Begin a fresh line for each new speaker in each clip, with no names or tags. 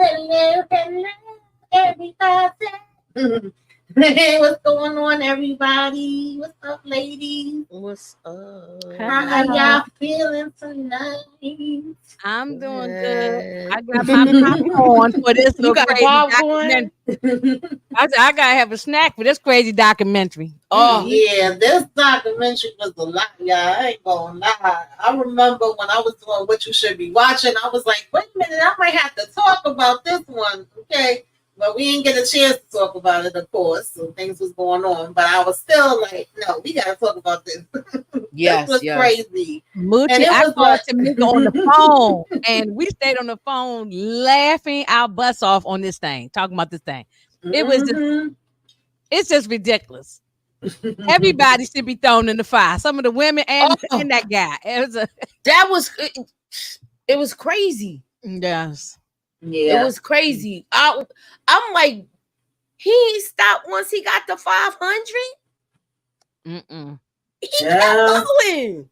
hello, hello, everybody. Hey, what's going on, everybody? What's up, ladies?
What's up?
How y'all feeling tonight?
I'm doing good.
Good.
I got my popcorn for this
You
little
got
crazy
popcorn?
documentary. I said I gotta have a snack for this crazy documentary.
Oh,
Yeah, this documentary was a lot, y'all. I ain't gonna lie. I remember when I was doing What You Should Be Watching, I was like, wait a minute, I might have to talk about this one, okay? But we didn't get a chance to talk about it, of course. So things was going on. But I was still like, no, we gotta talk about this.
yes,
This was
yes.
crazy.
Moochie,
And it
I
was
called
like
Tamika on the phone, and we stayed on the phone laughing our butts off on this thing, talking about this thing. It was just,
Mhm.
it's just ridiculous. Everybody should be thrown in the fire. Some of the women and
Oh,
that guy. It was a
that was it was crazy.
yes.
It
Yeah.
was crazy. I'm like, he stopped once he got to 500.
Mm-mm.
He
Yeah.
kept going.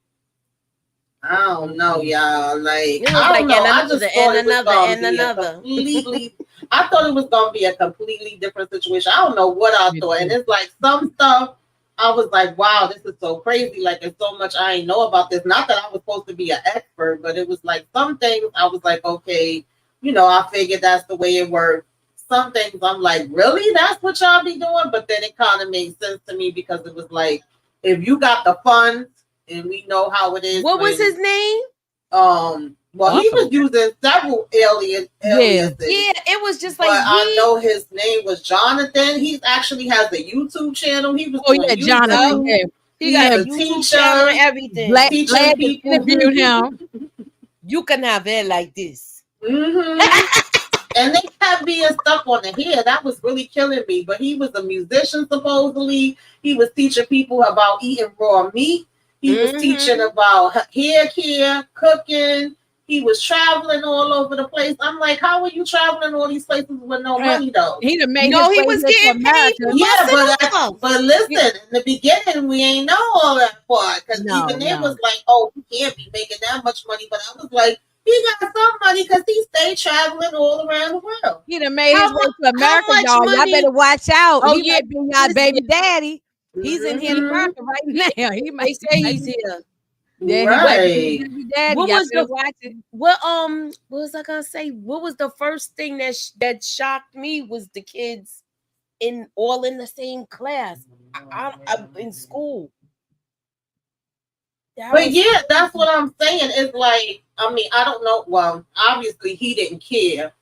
I don't know, y'all. Like,
It was
I
like,
don't know.
and
I
another,
just thought
and
it was
another,
gonna
and
be a
another.
completely. I thought it was gonna be a completely different situation. I don't know what I
Me
thought, and
too.
it's like some stuff. I was like, wow, this is so crazy. Like, there's so much I ain't know about this. Not that I was supposed to be an expert, but it was like some things I was like, okay, I figured that's the way it worked. Some things I'm like, really? That's what y'all be doing? But then it kind of made sense to me because it was like, if you got the funds, and we know how it is
What was
when
his name?
well, he was using several
Yeah.
aliases,
Yeah, it was just
but
like
I know his name was Jonathan. He actually has a YouTube channel. He was
Oh
doing
yeah, Jonathan.
YouTube.
Yeah.
he
He's
got a
a
YouTube channel and
teacher,
everything.
teaching
Glad to
people.
interview him.
You can have hair like this.
hmm And they kept being stuck on the hair. That was really killing me. But he was a musician, supposedly. He was teaching people about eating raw meat. He was teaching about hair care, cooking. He was traveling all over the place. I'm like, how are you traveling all these places with no money, though?
He done made
No,
his
he
way
was
here to
getting paid
America.
for
Yeah,
busting off.
but listen, in the beginning, we ain't know all that part. Because
No,
even they
no.
was like, oh, you can't be making that much money. But I was like, he got some money because he stayed traveling all around the world.
He done made
How
his way
much?
to
How
America,
much
y'all. Y'all
money?
better watch out.
Oh
He
yeah,
might be y'all baby daddy. He's in here in
Mhm.
America right now. He
they
might
say he's here.
yeah, he might be your
Right.
baby daddy.
What
Y'all
was
better
the
watch it.
what was I gonna say? What was the first thing that shocked me was the kids all in the same class in school. That
But
was
yeah, that's what I'm saying. It's like, I mean, I don't know. Well, obviously he didn't care.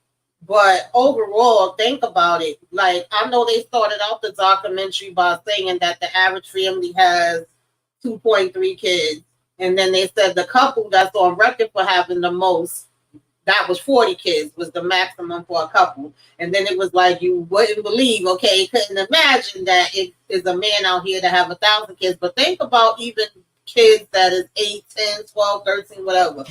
But overall, think about it. Like, I know they started out the documentary by saying that the average family has 2.3 kids. And then they said the couple that's on record for having the most, that was 40 kids, was the maximum for a couple. And then it was like, you wouldn't believe, okay, couldn't imagine that it is a man out here to have 1,000 kids. But think about even kids that is 8, 10, 12, 13, whatever,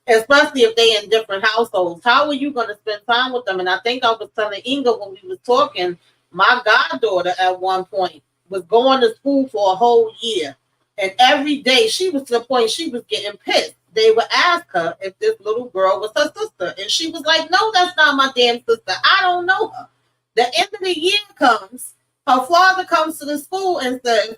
especially if they in different households. How are you going to spend time with them? And I think I was telling Inga when we was talking, my goddaughter at one point was going to school for a whole year. And every day she was to the point she was getting pissed. They would ask her if this little girl was her sister. And she was like, no, that's not my damn sister. I don't know her. The end of the year comes, her father comes to the school and says,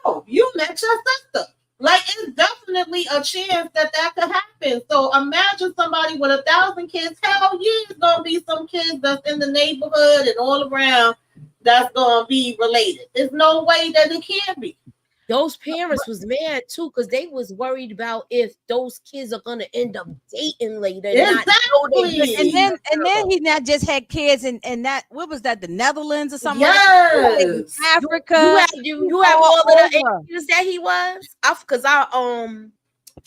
oh, you met your sister. Like, it's definitely a chance that could happen. So imagine somebody with 1,000 kids. Hell yeah, it's gonna be some kids that's in the neighborhood and all around that's gonna be related. There's no way that it can't be.
those parents was mad too because they was worried about if those kids are gonna end up dating later.
Exactly.
And then he not just had kids in that what was that, the Netherlands or something?
Yes.
Africa.
You have all of the
over.
ages that he was. Because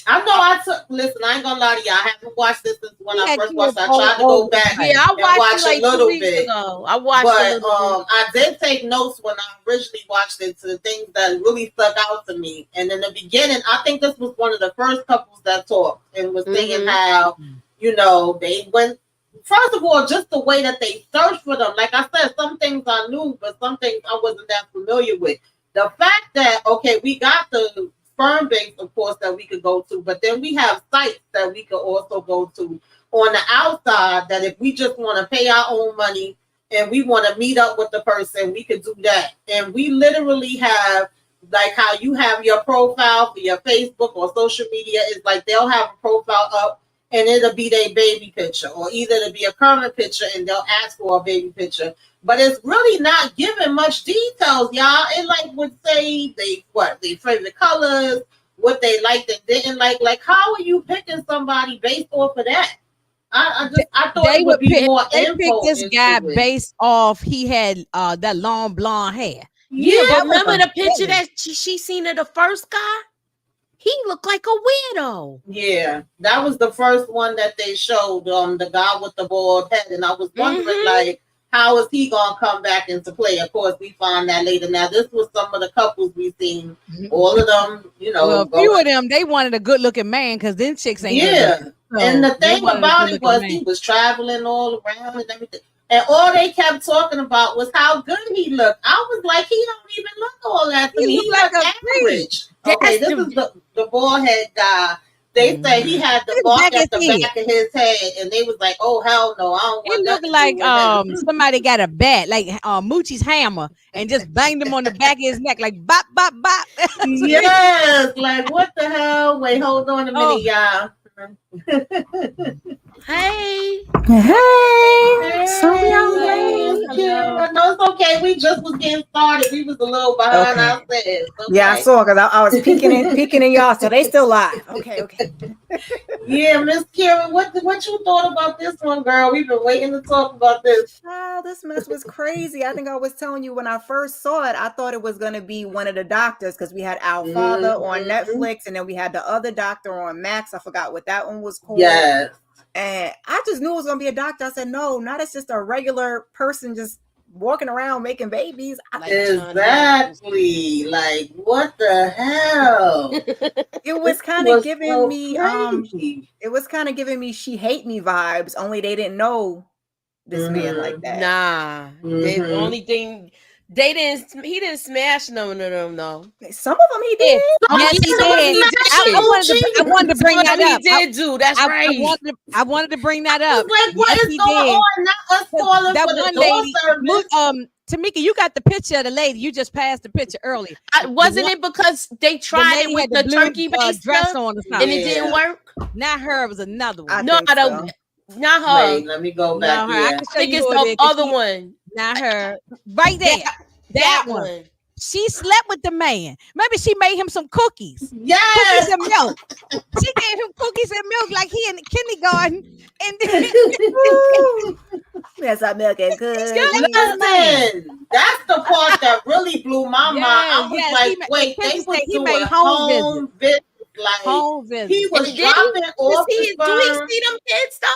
I know listen, I ain't gonna lie to you. I haven't watched this since when
He
I
had
first watched it. I
kids
tried to
all
go
over
back
the
yeah, I
and
watched
watch
it like
a little
2 weeks
bit.
ago. I watched a
But
little bit.
I did take notes when I originally watched it to the things that really stuck out to me. And in the beginning, I think this was one of the first couples that talked and was saying how, they went. First of all, just the way that they searched for them. Like I said, some things I knew, but some things I wasn't that familiar with. The fact that, okay, we got the sperm banks, of course, that we could go to, but then we have sites that we could also go to on the outside that if we just want to pay our own money and we want to meet up with the person, we could do that. And we literally have, like how you have your profile for your Facebook or social media, is like they'll have a profile up and it'll be their baby picture, or either it'll be a current picture and they'll ask for a baby picture. But it's really not giving much details, y'all. It like would say their favorite colors, what they liked and didn't like. Like, how are you picking somebody based off of that? I thought
They
it would be more
they
info.
picked this guy
into it.
based off he had that long blonde hair.
Yeah,
But
was
remember
a
the picture
villain.
that she seen of the first guy? He looked like a weirdo.
yeah, that was the first one that they showed. The guy with the bald head, and I was wondering,
Mhm.
like, how is he gonna come back into play? Of course, we find that later. Now, this was some of the couples we seen. All of them, you know.
Well, a few of them they wanted a good looking man because then chicks ain't
Yeah.
good.
And the
they
thing
wanted a
about it
good-looking
was
man.
he was traveling all around and everything. And all they kept talking about was how good he looked. I was like, he don't even look all that to
He
me.
look
He
like
looked
a
average.
That's
Okay, this
the-
is the bald head guy. They said he had the
His
bark
back
at the
is head.
back of his head, and they was like, "Oh hell no, I don't
It
want
looked
nothing
like
to do with him."
somebody got a bat like Moochie's hammer and just banged him on the back of his neck like bop bop bop.
Yes, like what the hell? Wait, hold on a minute,
Oh.
y'all.
Hey.
Hey, sorry I'm
Hey,
late.
Kira. No, it's okay. We just was getting started. We was a little behind
Okay.
ourselves. Okay.
Yeah, I saw because I was peeking in y'all, so they still live. Okay.
Yeah, Miss Kira, what you thought about this one, girl? We've been waiting to talk about this.
Wow, this mess was crazy. I think I was telling you when I first saw it, I thought it was going to be one of the doctors because we had Our Father on
Mhm.
Netflix and then we had the other doctor on Max. I forgot what that one was called.
Yes.
And I just knew it was going to be a doctor. I said, no, not it's just a regular person just walking around making babies.
Like John
Exactly. Like, what the hell?
It was
This
kind of
was
giving
so
me
crazy.
it was kind of giving me she hate me vibes, only they didn't know this man like that.
Nah. They, the
Mhm.
only thing he didn't smash none of them though.
Some of them he did.
Yes, he
Some of
did.
them
I wanted to bring
Some of
that
them
up.
he did do. That's
I
right.
wanted to bring that
I
up.
was like, what
Yes,
is
he
going
did.
on? Not us calling
That
for the
one
door
lady,
service.
Tamika, you got the picture of the lady. You just passed the picture early.
Wasn't it because they tried it
lady
with
had
the
blue,
turkey based
dress
stuff
on or
and
something.
it didn't work?
Not her. It was another one.
No,
think
I don't.
so.
Not her.
Wait, let me go
No,
back
her. I
here.
can
I
show
think
you
it's
who
the
it is, 'cause
other
she-
one.
Not her. Right there.
That
one.
one.
She slept with the man. Maybe she made him some cookies. Cookies
Yes.
and milk. She gave him cookies and milk like he in the kindergarten. And then
Yes, I milk and good.
Listen, that's the part that really blew my mind. I was
yes,
like,
he ma-
wait,
the
they
picture
was
say he
doing
made home
visit. Like,
home visit.
he was
And did
dropping off the
do we
sperm.
see them kids though?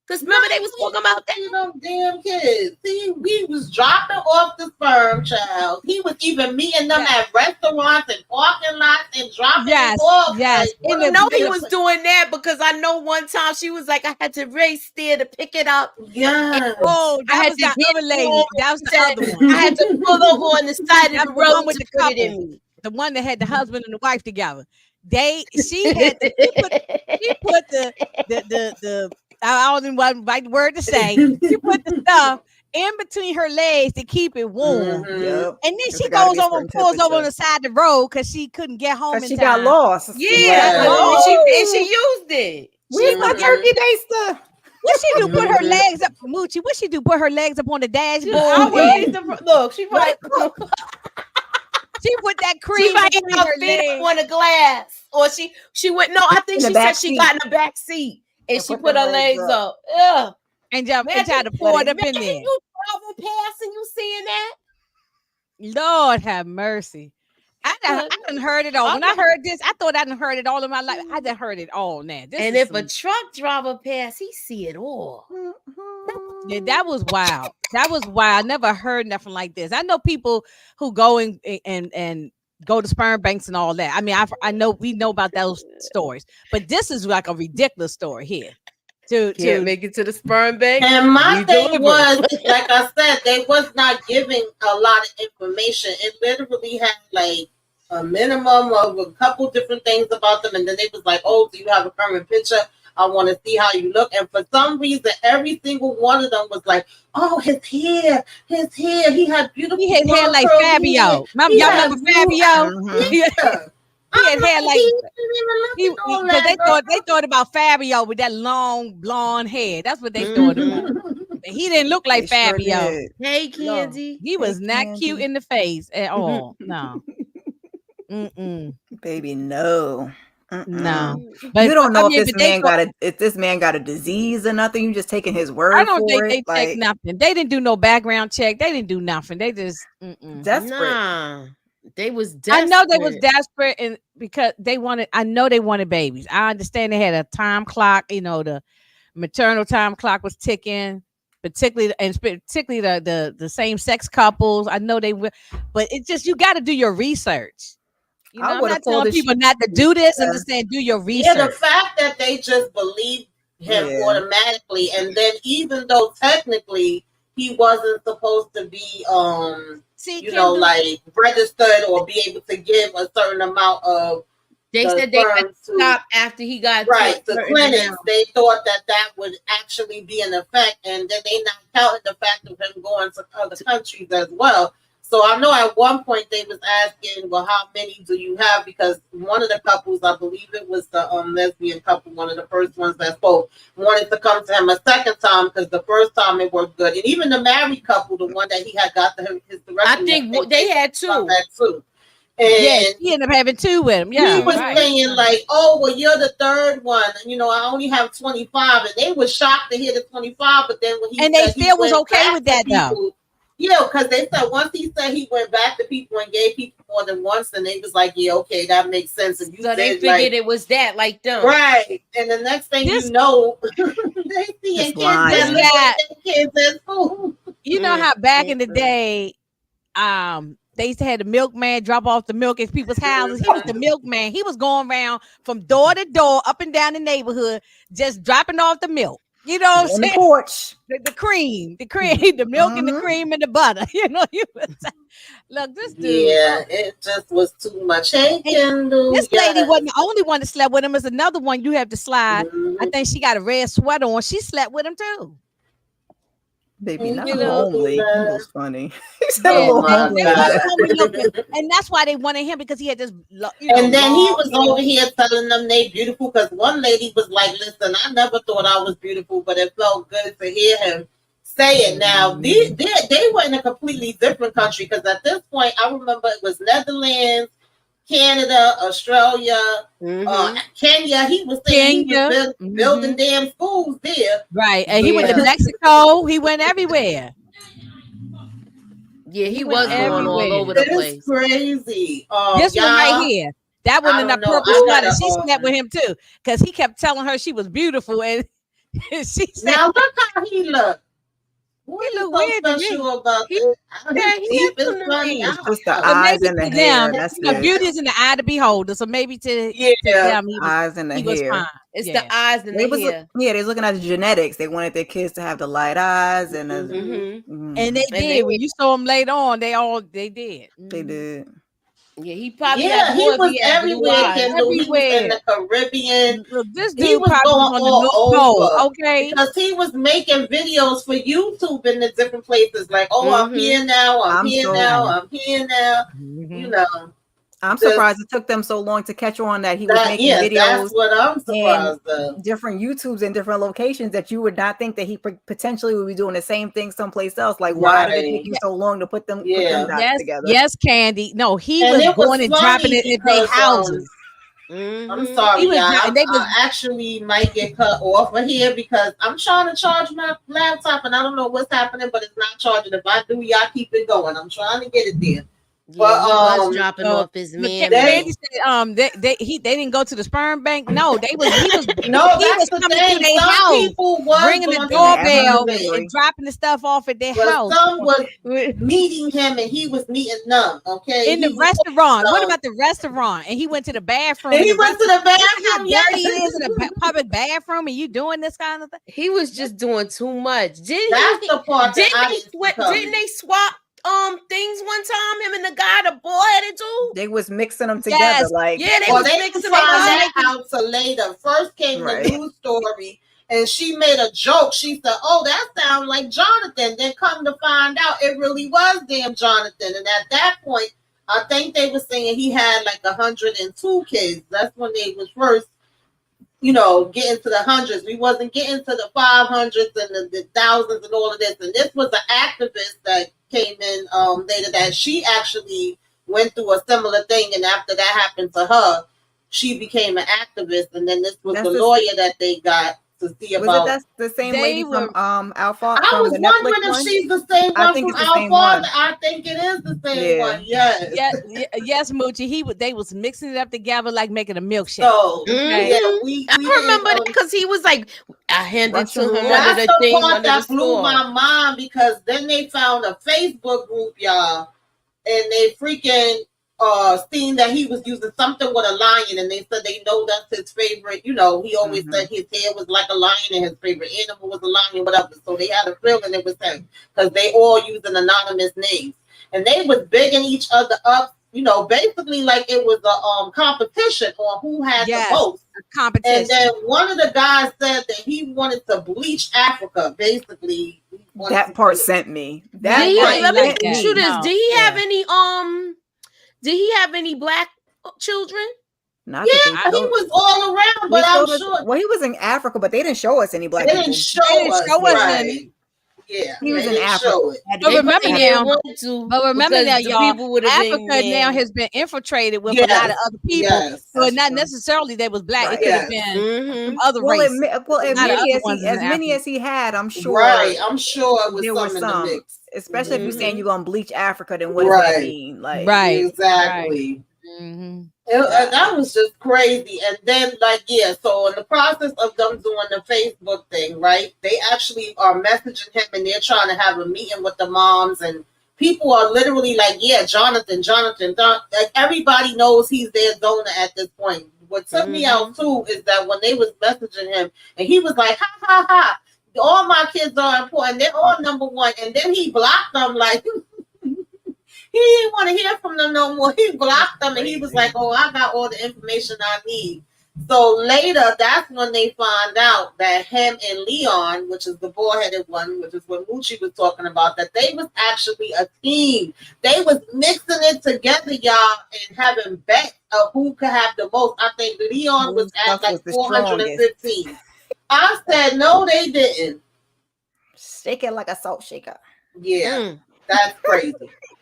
Because remember they was talking about that.
You know, damn kids. See, we was dropping off the sperm child. He was even meeting them
Yes.
at restaurants and parking lots and dropping
Yes,
it off.
yes.
Like,
In
what
I
the-
a
know he
big-
was doing that because I know one time she was like, I had to race there to pick it up.
Yes.
Oh,
I
that
had
was
to
the
get
other lady.
home
That was the
and
other one.
I had to pull over on the side of
That's
the
the one
road
with
to
the
put it in
couple.
me.
The one that had the husband and the wife together. She put the I don't know what right word to say. She put the stuff in between her legs to keep it warm.
Mhm.
Yep.
And then
It's
she
gotta
goes
be
over and
certain
pulls over on
temperature.
the side of the road because she couldn't get home
Because
in
she got
time.
lost.
Yeah,
Yeah.
and she used it.
Where's my
Mhm.
turkey baster?
What she do? Put her
Mhm.
legs up, Moochie. What she do? Put her legs up on the dashboard.
Always look, she might
She put that cream
she might
between
have
her
her feet
legs.
up on the glass, or she went. No, I think
In the
she
back
said she
seat.
got in the back seat and
And
she
put
put
them
her
legs
legs
up.
up. Yeah,
And try to pour it up in
Imagine
there.
you travel past and you seeing that.
Lord have mercy. I done heard it all. When I heard this, I thought I done heard it all in my life. I done heard it all now. This
And
is
if a truck driver pass, he see it all.
yeah, that was wild. That was wild. I never heard nothing like this. I know people who go and go to sperm banks and all that. I mean, I know we know about those stories, but this is like a ridiculous story here. To
make it to the sperm bank.
And my
We
thing
deliver.
was, like I said, they was not giving a lot of information. It literally had like a minimum of a couple different things about them, and then they was like, "Oh, do you have a current picture? I want to see how you look." And for some reason, every single one of them was like, "Oh, his hair. He had beautiful.
He had hair like
curly
Fabio.
hair.
Y'all
He had
remember
blue
Fabio?
Mhm.
He had hair like
he
because they thought about Fabio with that long blonde hair. That's what they thought about. He didn't look like
They sure
Fabio.
did.
Hey,
No,
Candy.
he was
Hey,
not cute
Candy.
in the face at all. No. Mm-mm.
Baby, no. Mm-mm.
No. But
You don't know
but they thought,
if this man got a disease or nothing. You just taking his word
I don't
for
think
it.
they checked
Like
nothing. They didn't do no background check. They didn't do nothing. They just
desperate.
Nah, they was
I
desperate.
know they was desperate and because I know they wanted babies. I understand they had a time clock, the maternal time clock was ticking, particularly the same sex couples. I know they will, but it's just you got to do your research.
I
I'm
would've
not
pulled
telling
the
people not to do this. I'm
Yeah.
just saying do your
Yeah, the
research.
fact that they just believed him
Yeah.
automatically, and then even though technically he wasn't supposed to be,
See,
like registered or be able to give a certain amount of
They
the
said they had
sperm
to stop after he got
right,
to a
the
certain
clinics,
amount.
they thought that would actually be an effect, and then they not counted the fact of him going to other countries as well. So I know at one point they was asking, well, how many do you have? Because one of the couples, I believe it was the lesbian couple, one of the first ones that spoke, wanted to come to him a second time because the first time it worked good. And even the married couple, the one that he had got his
I
direction,
think they had two.
that too. And
he ended up having two with him.
he
Yeah,
was
right.
saying like, "Oh, well, you're the third one. I only have 25," and they were shocked to hear the 25. But then when he
And
said
they
he
still was
went
okay
back
with
to
that, though.
people, because they said once he said he went back to people and gave people more than once, and they was like, "Yeah, okay, that makes sense." And you
So they
said,
figured it was that, like them.
right? And the next thing
This-
you know, they seeing
This
kids
lying.
that look
This guy-
like their kids at school.
You know how back in the day, they used to have the milkman drop off the milk at people's houses. He was the milkman. He was going around from door to door, up and down the neighborhood, just dropping off the milk. You know what I'm
on the
saying?
porch.
The cream, the milk and the cream and the butter. Look, this dude.
Yeah, it just was too much. Hey, Kendall.
This lady wasn't the only one that slept with him. It's another one you have to slide.
Mhm.
I think she got a red sweater on. She slept with him too.
Baby, not
You know,
homely.
yeah.
That was funny. He said a
Yeah,
little
my
homely.
they was
God.
homely looking. And that's why they wanted him because he had this.
And then he
long
was
hair.
over here telling them they beautiful because one lady was like, "Listen, I never thought I was beautiful, but it felt good to hear him say it." Now they were in a completely different country because at this point, I remember it was Netherlands, Canada, Australia, Kenya. He was saying he was building damn schools there.
Right. And he went to
Yeah.
Mexico. He went everywhere.
Yeah, he
went
was going all
everywhere.
over the
It's
place.
crazy.
This one right
y'all,
here. That one
I
in the
don't know.
purple
I
sweater.
gotta,
She slept with him too. Because he kept telling her she was beautiful. And she said,
Now look how he looked. What
He
is
look
so
weird to me.
special about
He-
this?
yeah,
His
he
teeth
had
is
some
funny. I
nice-
don't
Just the
know.
but
eyes
maybe
and the
to
hair.
them,
That's
beauty
it.
is in the eye of the beholder. So maybe to
Yeah.
them,
Eyes and the
he was
hair.
fine.
It's
Yeah.
the eyes and
They
the
was
hair.
they was looking at the genetics. They wanted their kids to have the light eyes and the,
Mm-hmm.
And they
And
did. When you saw them later on, they did.
they did.
Yeah, he probably
Yeah,
had
he
more if
was
he had blue
everywhere,
eyes.
Kendall. He was in the Caribbean.
Look, this
He
dude
was
probably
going
was on the
all
North Pole.
over.
Okay.
Because he was making videos for YouTube in the different places. Like, oh, I'm here now. I'm here now. I'm here now. You know.
I'm surprised it took them so long to catch on that he was making videos.
That's what I'm surprised of.
Different YouTubes in different locations that you would not think that he potentially would be doing the same thing someplace else. Like, why did it take you so long to put them dots together?
Yes, Candy. No, he
And
was
it was
going and dropping it at their houses.
I'm sorry,
He was
y'all.
dro- they was-
I actually might get cut off of here because I'm trying to charge my laptop and I don't know what's happening, but it's not charging. If I do, y'all keep it going. I'm trying to get it there.
Yeah, he was dropping off his man.
Candy said, they didn't go to the sperm bank. No, he was
No,
he
that's
was
the
coming
thing.
to their
Some
house,
people was
ringing the
going to
doorbell
the
and dropping the stuff off at their
But
house.
some was meeting him and he was meeting them. Okay,
In the restaurant. What about the restaurant? And he went to the bathroom.
And he went to the bathroom.
How dirty it is in a public bathroom, and you doing this kind of thing?
He was just doing too much.
That's the part that I didn't
didn't they swap things one time? Him and the guy, the bald-headed dude.
They was mixing them together,
Yes.
like
Yeah, they
Well,
was
they
mixing
didn't find
them
that out till later. First came
Right.
the news story, and she made a joke. She said, "Oh, that sounds like Jonathan." Then come to find out, it really was damn Jonathan. And at that point, I think they were saying he had like 102 kids. That's when they was first, getting to the hundreds. We wasn't getting to the 500s and the thousands and all of this. And this was an activist that came in later that she actually went through a similar thing. And after that happened to her, she became an activist. And then this was
That's
the
the-
lawyer that they got to see
was
about.
it that's the same
They
lady
were-
from Alpha?
I
from
was
the
wondering
Netflix
if
one?
she's the same
I
one
think
from
it's the
Our
same
Father.
one.
I think it is the same
Yeah.
one. Yes.
Yes, Moochie. They was mixing it up together like making a milkshake.
So
Okay.
yeah, we
I
didn't,
remember that because he was like, I handed
Russian
to him
roulette.
one of
That's
the
the
things
part
under the
that blew
store.
my mind, because then they found a Facebook group, y'all, and they freaking seen that he was using something with a lion, and they said they know that's his favorite. He always said his hair was like a lion and his favorite animal was a lion, whatever. So they had a feeling it was him because they all using anonymous names, and they was bigging each other up. Basically like it was a competition on who had
Yes.
the most.
Competition.
And then one of the guys said that he wanted to bleach Africa. Basically, he wanted
That
to
part
do it.
sent me.
Did
That
he,
right,
let me
like
ask
that.
you this.
No.
Did he have
Yeah.
any Did he have any black children?
Not that
Yeah,
they
he
showed-
was all around, but
they
I'm
showed us-
sure
well, he was in Africa, but they didn't show us any black
they
people.
didn't show
They didn't
us.
show us
right.
any.
Yeah,
He was
they
in
didn't
Africa.
show it.
But
They
remember
probably
now-
didn't want to.
But remember
because
now,
the
y'all,
people would've
Africa
been,
now
yeah.
has been infiltrated with
Yes.
a lot of other people.
Yes.
So it's not
true.
necessarily they was black.
Right.
It could have
Yes.
been
Mhm.
from other
Well,
races.
as
Not
many
other
as
ones
he,
in
as many
Africa.
as he had, I'm sure
Right, I'm sure it was
there were
some in the
some.
mix.
Especially if you're saying
Mhm.
you're gonna bleach Africa, then what does that
Right.
mean? Like,
Right.
Exactly.
Mhm.
That was just crazy. And then, so in the process of them doing the Facebook thing, right, they actually are messaging him and they're trying to have a meeting with the moms, and people are literally like, yeah, Jonathan. Like, everybody knows he's their donor at this point. What took me out too is that when they was messaging him and he was like, ha ha ha, all my kids are important, they're all number one, and then he blocked them like he didn't want to hear from them no more. He blocked them and he was like, oh, I got all the information I need. So later, that's when they find out that him and Leon, which is the bald-headed one, which is what Moochie was talking about, that they was actually a team. They was mixing it together, y'all, and having bets of who could have the most. I think Leon was at
Stuff was
like
the
415. I said, no, they didn't.
shake it like a salt shaker.
Yeah,
Mm.
that's crazy.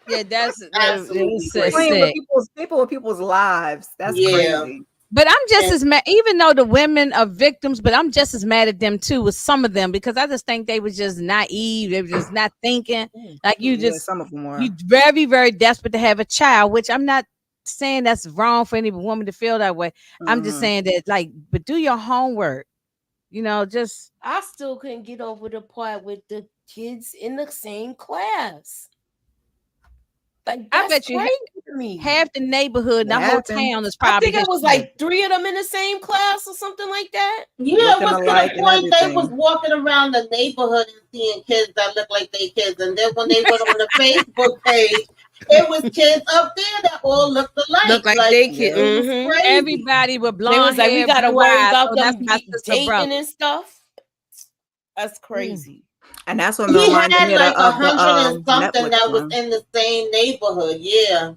Yeah, that's
Absolutely
it's
crazy.
Playing with
sick.
people's lives. That's
Yeah.
crazy.
But I'm just
And-
as mad, even though the women are victims, but I'm just as mad at them too with some of them, because I just think they were just naive. They were just not thinking. Like you
Yeah,
just,
some of them were.
you very, very desperate to have a child, which I'm not saying that's wrong for any woman to feel that way. I'm just
Mhm.
saying that, like, but do your homework. Just
I still couldn't get over the part with the kids in the same class. Like,
I
that's
bet you
crazy to me.
half the neighborhood, the
That
whole
happened.
town is
I
probably.
think it was
history.
like 3 of them in the same class or something like that.
Yeah,
Looking
it was to
alike
the
and
point they
everything.
was walking around the neighborhood and seeing kids that look like they kids. And then when they went on the Facebook page, it was kids up there that all looked alike.
Look like they
it
kid.
was
Mhm.
crazy.
Everybody with blonde
They was like, we
hair,
gotta
blue
worry
eyes.
about
Oh,
them
that's my sister,
dating
brother.
and stuff. That's crazy.
And that's what
He
reminded
had
me
like
of the
100 and something
Netflix
that was
one.
in the same neighborhood. Yeah,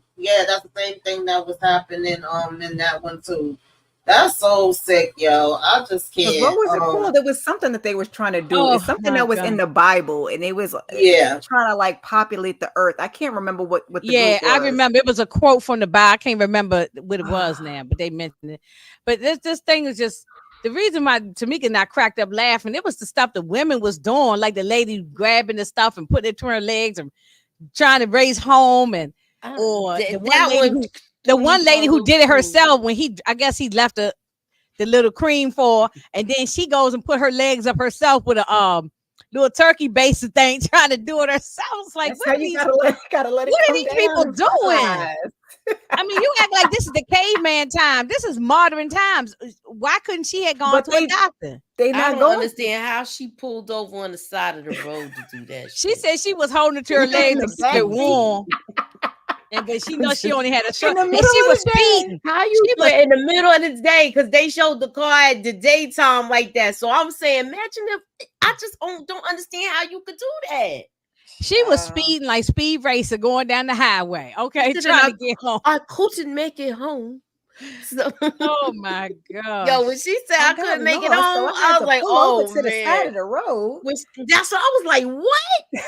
that's the same thing that was happening in that one too. That's so sick, yo. I just
'Cause
can't.
what was it called? There was something that they was trying to do.
Oh,
It's something
my
that was in
God.
the Bible, and it was
Yeah.
trying to like populate the earth. I can't remember what the
Yeah,
group
I
was.
remember it was a quote from the Bible. I can't remember what it was now, but they mentioned it. But this thing is just the reason why Tamika and I cracked up laughing. It was the stuff the women was doing, like the lady grabbing the stuff and putting it to her legs and trying to raise home, and or
Th-
the one
that
lady
one-
who, the one lady who did it
Ooh.
herself when I guess he left the little cream for, and then she goes and put her legs up herself with a little turkey basin thing, trying to do it herself. It's like,
That's
what
how
are
you
these
gotta let it
what are
come
these
down
people doing?
fast.
I mean, you act like this is the caveman man time. This is modern times. Why couldn't she have gone
But
to a doctor?
They
I
not
don't
going.
understand how she pulled over on the side of the road to do that.
She
shit.
said she was holding it to her leg to
the
keep it
backseat.
warm. And but she knows she only had a short,
the
and
middle
she
of
was
the day.
speeding.
How you
She
put in the middle of the day because they showed the car at the daytime like that. So I'm saying, imagine if I just don't understand how you could do that.
She was speeding like Speed Racer going down the highway. Okay,
She said,
trying to get home.
I couldn't make it home. So,
Oh my god!
yo, when she said I
got
couldn't make it
lost,
home,
so I had
I
to
was like,
pull over
oh
to the side
man.
of the road.
That's what I was like, what?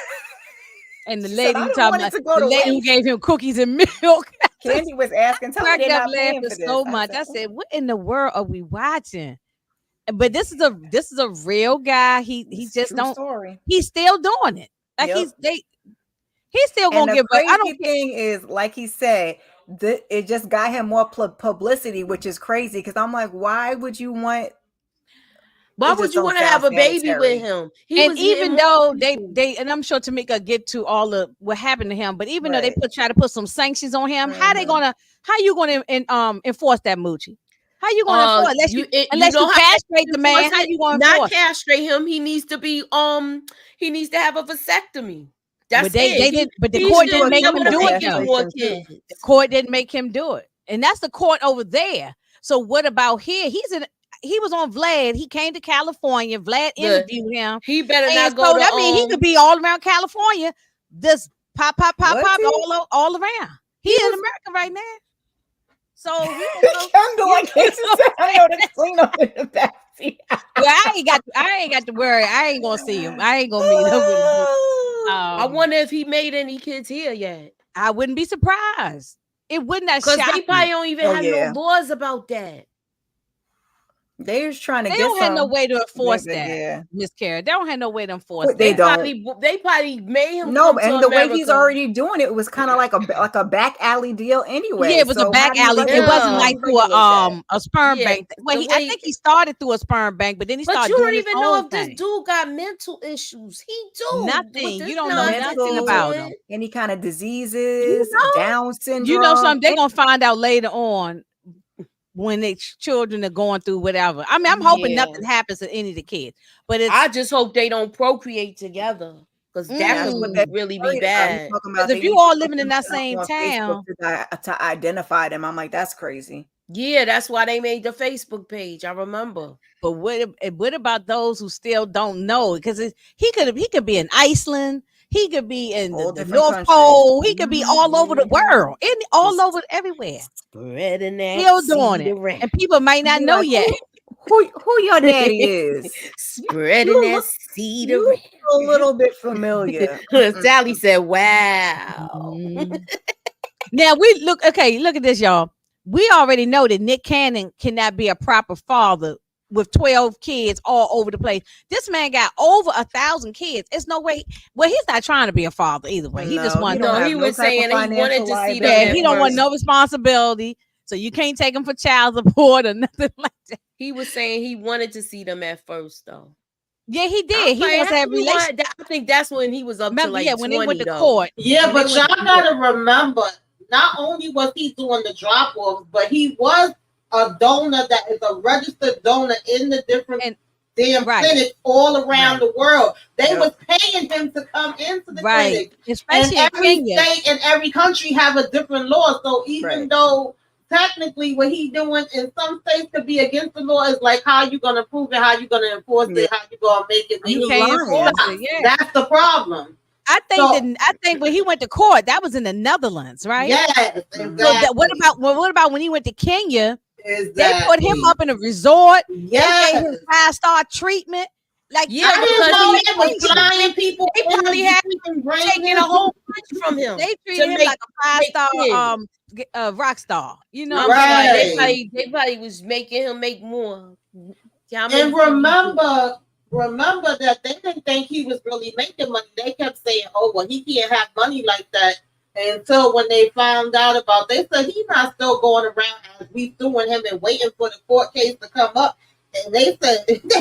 And the
She
lady
said, "I
who
didn't
talking
want it
about
to go
the
to
lady who
waste."
gave him cookies and milk.
Candy was asking, tell me
Cracked
they're
up
not paying
laughing
for this.
so much. I said, "What in the world are we watching?" But this is a real guy. He
It's
just
true
don't.
story.
He's still doing it. Like
Yep.
he's still
And
gonna
the
give up.
crazy
I don't.
thing is, like he said, it just got him more publicity, which is crazy. Because I'm like, why would you want?
Why
It
would
just
you
don't
want to
sound
have a baby
sanitary.
with him? He
And
was hitting
even
more
though
people.
they and I'm sure Tamika get to all of what happened to him, but even though they
Right.
try to put some sanctions on him, how you gonna enforce that, Moochie? How you gonna enforce unless you
don't have to
castrate the man?
enforce
How
it.
you gonna
Not
enforce?
castrate him. He needs to be he needs to have a vasectomy. That's
But they
it.
didn't. But the
He
court
shouldn't
didn't make
be
him
able to
do
make
it
any
though.
more
Castration, too.
kids.
The court didn't make him do it, and that's the court over there. So what about here? He was on Vlad. He came to California. Vlad interviewed him.
He better
And
not
so
go to
that means he could be all around California. This pop
Was he?
all around. He in America right now. So he don't
Kendall, like he said, I know to clean up in the backseat.
well, I ain't got to worry. I ain't gonna see him. I ain't gonna meet him.
I wonder if he made any kids here yet.
I wouldn't be surprised. It wouldn't have
Because
shocked
they
me.
probably don't even
Oh,
have
yeah.
no laws about that.
They was trying to
They
get
don't have no
some.
way to enforce
Yeah,
that,
yeah.
Miss Kara. They don't have no way to enforce
They
that.
don't.
They probably made him.
No,
come to
and the way he's
America.
already doing it was kind of like a back alley deal anyway.
Yeah, it was a
So how
back
do you
alley. It
regulate
wasn't
that?
like through a sperm
Yeah,
bank. Well,
the
I
way-
think he started through a sperm bank, but then he
But
started
you
doing
don't
his
even know
own
if this
thing.
dude got mental issues. He do
Nothing.
with this
You don't know
nonsense
nothing
he's
about
doing.
him.
Any kind of diseases, Down syndrome.
You know something? They're gonna find out later on when their children are going through whatever. I mean, I'm hoping
Yeah.
nothing happens to any of the kids, but it's
I just hope they don't procreate together because that
That's
could
what they
really be
worried about.
bad.
He's talking
because
about
if
they
you
need
all
to
living in that
put them
same
on
town,
Facebook to identify them. I'm like, that's crazy.
Yeah, that's why they made the Facebook page. I remember.
but what about those who still don't know? Because he could be in Iceland. He could be in
All
the
different
North
countries.
Pole. He could be all over the world, all over everywhere.
Spreading that
Still doing
seed
it,
around.
and people might not know
Like,
yet.
Who your daddy is?
Spreading
You
that
look-
seed
You
around.
a little bit familiar.
Sally said, "Wow."
Mhm. Now look at this, y'all. We already know that Nick Cannon cannot be a proper father with 12 kids all over the place. This man got over 1,000 kids. It's no way. Well, he's not trying to be a father either way. He just
No,
wants
he don't
No,
have
he
no
was
type of
saying he wanted
financial
to see them.
liability.
yeah,
at
he don't want
first.
no responsibility. So you can't take him for child support or nothing like that.
He was saying he wanted to see them at first, though.
Yeah, he
I
did.
was
He
like,
wants to
how
have
you
relations.
want- I think that's when he was up to
Remember,
like
yeah, when
20,
they went to
though.
court.
Yeah,
When
but
they
y'all
went to
gotta remember, not only was he doing the drop offs, but he was a donor that is a registered donor in the different damn
right.
clinics all around
Right.
the world. They
Yep.
was paying him to come into the
Right.
clinic. And
Especially in
every
Kenya.
state and every country have a different law. So even
Right.
though technically what he doing in some states could be against the law, is like how you gonna prove it, how you gonna enforce
Yeah.
it, how you gonna make it
You
legal.
can't
lying.
enforce it, yeah.
That's the problem.
I think when he went to court, that was in the Netherlands, right?
Yes,
So
exactly.
what about when he went to Kenya?
Exactly.
They put him up in a resort.
Yes.
They gave him 5-star treatment. Like
Yeah,
I didn't know
because
they was flying people.
they probably had taking a whole bunch from him.
they treated him
make-
like a 5-star
kids.
rock star. You know,
I'm
what I'm
sorry,
Right.
they probably was making him make more. How many
And
people-
remember that they didn't think he was really making money. They kept saying, "Oh, well, he can't have money like that." Until when they found out about, they said he's not still going around as we suing him and waiting for the court case to come up. And they said they were still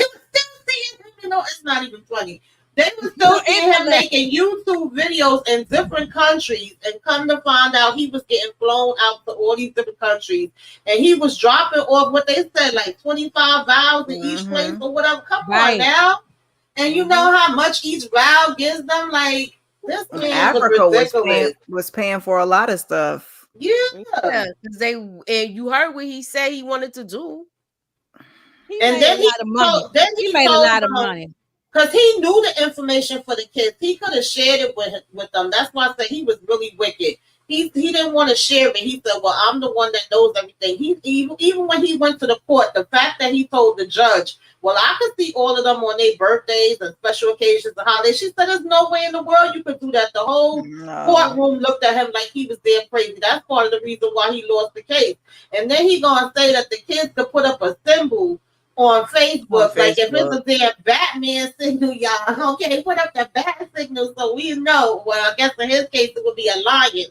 seeing him. You know, it's not even funny. They were still
Well,
seeing him
intellect.
making YouTube videos in different countries, and come to find out he was getting flown out to all these different countries, and he was dropping off what they said, like 25 vows in each place or whatever. Come on
Right.
now. And you know how much each vow gives them? Like, this man
Africa
was ridiculous.
was paying for a lot of stuff.
Yeah.
because you heard what he said he wanted to do.
He
And
made
then
a lot of money. He made a
told
lot of
them-
money.
Because he knew the information for the kids. He could have shared it with them. That's why I said he was really wicked. He didn't want to share it. He said, well, I'm the one that knows everything. Even when he went to the court, the fact that he told the judge, well, I could see all of them on their birthdays and special occasions and holidays. She said, there's no way in the world you could do that. The whole courtroom looked at him like he was damn crazy. That's part of the reason why he lost the case. And then he gonna say that the kids could put up a symbol on Facebook, like if it's a damn Batman signal, y'all, okay, put up the bat signal so we know. Well, I guess in his case it would be a lion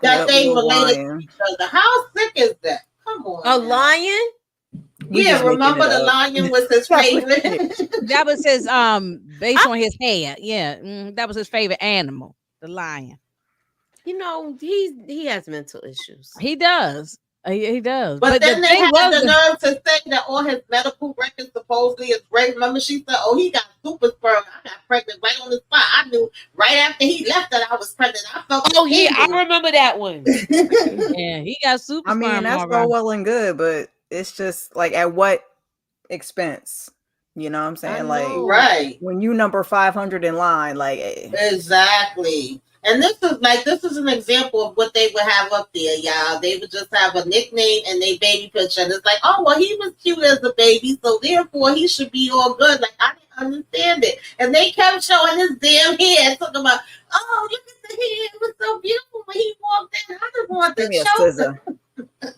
that they related to each other. How sick is that? Come on,
A lion?
Yeah, remember the lion was his favorite.
That was his based on his hair. Yeah, that was his favorite animal, the lion.
You know, he has mental issues.
He does. He does.
But then
the
they
thing
had
was
the nerve to say that all his medical records supposedly is great. Remember, she said, "Oh, he got super sperm. I got pregnant right on the spot. I knew right after he left that I was pregnant. I felt."
Oh yeah, I remember that one.
Yeah, he got super.
I mean, that's all well and good, but it's just like at what expense? You know what I'm saying? Like,
right
when you number 500 in line, like
exactly. And this is an example of what they would have up there, y'all. They would just have a nickname and they baby picture, and it's like, oh well, he was cute as a baby, so therefore he should be all good. Like, I didn't understand it, and they kept showing his damn hair, talking about, oh, look at the hair, it was so beautiful when he walked in. I just want to choke him.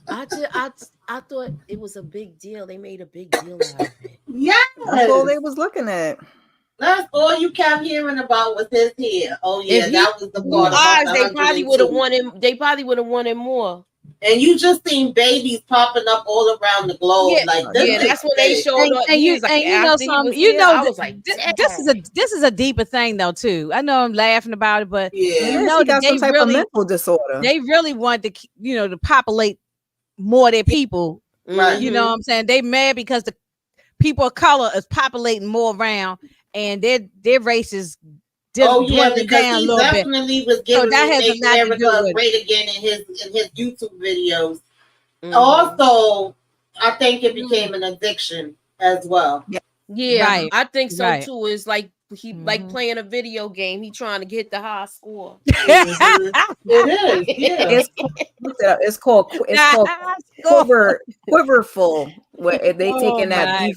I thought it was a big deal. They made a big deal out of it.
Yes,
that's all they was looking at.
That's all you kept hearing about was his hair. Oh yeah, that was the part.
They probably would have wanted. They probably would have wanted more.
And you just seen babies popping up all around the globe, like this.
That's when they showed up.
And you know something. You know, I was like, this is a deeper thing though too. I know I'm laughing about it, but you know,
got some type of mental disorder.
They really want to, to populate more of their people.
Right.
You know what I'm saying? They mad because the people of color is populating more around. And their race is
because
down a little
definitely
bit.
Was giving
so that has
Make
a lot to do
America
with
great again in his YouTube videos. Also, I think it became an addiction as well.
Yeah,
right.
I think so
right.
too. It's like he like playing a video game. He trying to get the high score.
It is. Yeah.
It's called quiverful. Where they taking that be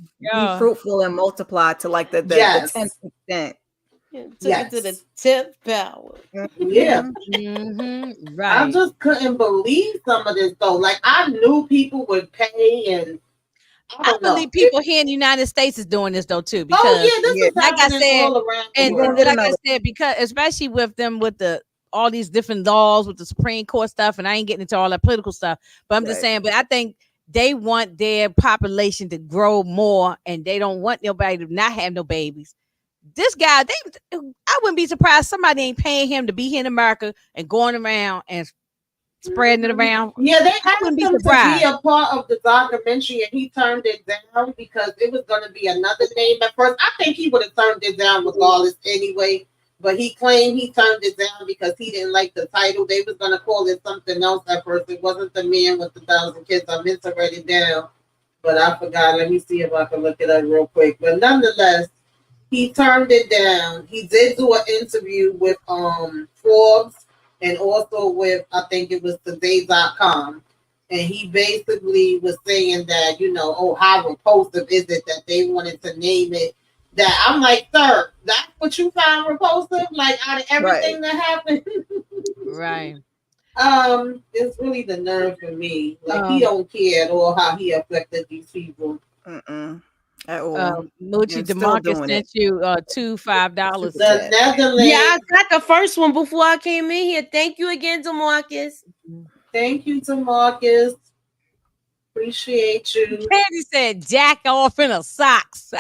fruitful and multiply to like the 10th extent.
To the 10th power.
Yeah.
Right.
I just couldn't believe some of this though. Like, I knew people would pay, and
I believe people here in the United States is doing this though too. Because
this is
like I said,
all around
and like I said, because especially with all these different laws with the Supreme Court stuff, and I ain't getting into all that political stuff, but I'm just saying, but I think they want their population to grow more, and they don't want nobody to not have no babies. This guy, I wouldn't be surprised somebody ain't paying him to be here in America and going around and spreading it around.
Yeah, they asked him to be a part of the documentary, and he turned it down because it was going to be another name at first. I think he would have turned it down regardless anyway, but he claimed he turned it down because he didn't like the title. They was going to call it something else at first. It wasn't The Man with 1,000 Kids. I meant to write it down, but I forgot. Let me see if I can look it up real quick. But nonetheless, he turned it down. He did do an interview with Forbes and also with, I think it was Today.com. And he basically was saying that, how repulsive is it that they wanted to name it that. I'm like, sir, that's what you find repulsive? Like, out of everything that happened?
Right.
It's really the nerve for me. Like, he don't care at all how he affected these people.
Moochie DeMarcus sent you $2 $5.
The Netherlands.
Yeah, I got the first one before I came in here. Thank you again, DeMarcus.
Thank you, DeMarcus. Appreciate you.
Candy said jack off in a socks.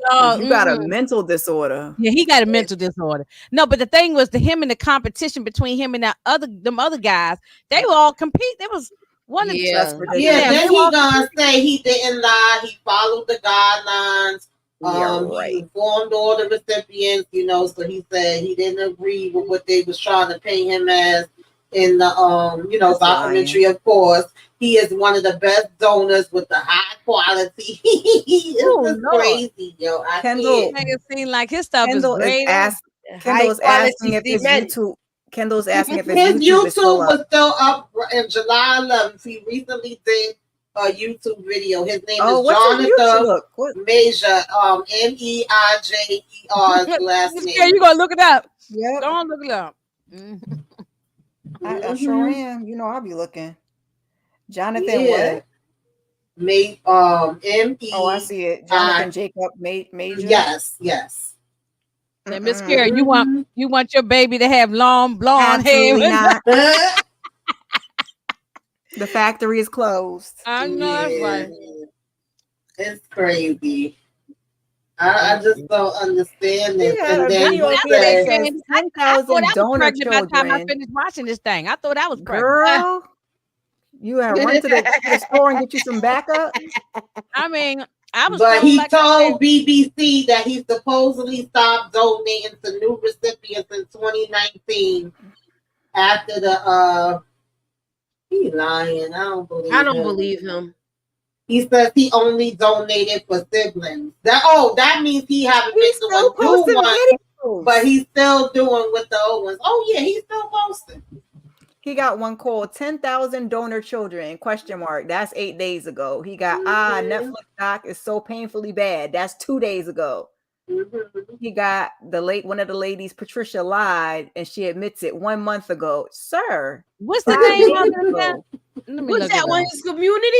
Oh,
You got a
mhm.
mental disorder.
Yeah, he got a mental disorder. No, but the thing was, him and the competition between him and them other guys, they were all compete. There was one of
That's
Yeah.
Yeah,
ridiculous.
them. They
then
were
he
all
gonna say he didn't lie. He followed the guidelines.
Yeah,
He
right.
informed all the recipients, so he said he didn't agree with what they was trying to pay him as in the
That's
documentary. Of course, he is one of the best donors with the high quality.
Oh,
It's just
Lord.
crazy, yo. I
Kendall,
can't.
Make it seem like his stuff
Kendall
is
is
great.
Kendall
High
is asking
quality
if his
cement.
YouTube. Kendall's asking if his
His
YouTube is still
YouTube
up.
was still up in July 11th. He recently did a YouTube video. His name
Oh,
is
what's his YouTube
Jonathan
look? What?
Major, Meijer is the last
Yeah,
name.
you gonna look it up.
Yep,
Go on, look it up. Mhm.
I sure am. You know, I'll be looking. Jonathan,
Yeah.
what?
M-E-I.
Oh, I see it. Jonathan Jacob Major.
Yes.
Now, Miss Carrie, you want your baby to have long blonde
Absolutely
hair?
not. The factory is closed.
I know that's right.
It's crazy. I just don't understand this.
He had
And
a
then
video
he
up here that
said,
says
I thought
10,000
I was
donor
pregnant by the time I
children.
finished watching this thing. I thought I was pregnant.
Girl, you had to run to the store and get you some backup.
I mean, I was.
but
feeling
he
like I
told
said,
BBC that he supposedly stopped donating to new recipients in 2019 after the he lying. I don't believe
him.
He says he only donated for siblings. That means he haven't been
He's
doing
still
new
posting
ones,
videos.
but he's still doing with the old ones. Oh yeah, he's still posting.
He got one called 10,000 donor children, question mark. That's 8 days ago. He got, Netflix doc is so painfully bad. That's 2 days ago. He got one of the ladies, Patricia, lied, and she admits it 1 month ago. Sir,
what's the
5
name of
days
it?
ago.
Let me
What's
look
that
it
one?
up.
His community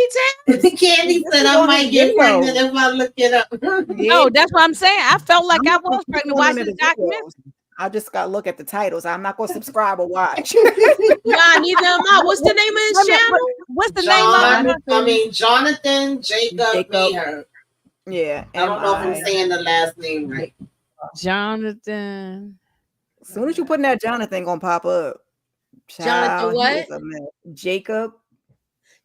tab?
Candy
This
said
is
I
on
might
his
get
video.
pregnant if I look it up.
No, that's what I'm saying. I felt like I
I'm not
was
gonna
pregnant
click on
watching
any
the
of the
documentary.
videos. I just got to look at the titles. I'm not going to subscribe or watch.
Nah, neither am I. What's the name of his channel?
What's the name of it?
Jonathan Jacob Maher.
Yeah.
I don't know if I'm saying the last name right.
Jonathan.
As soon as you put in that Jonathan, gonna pop up.
Jonathan what?
he is a mess. Jacob.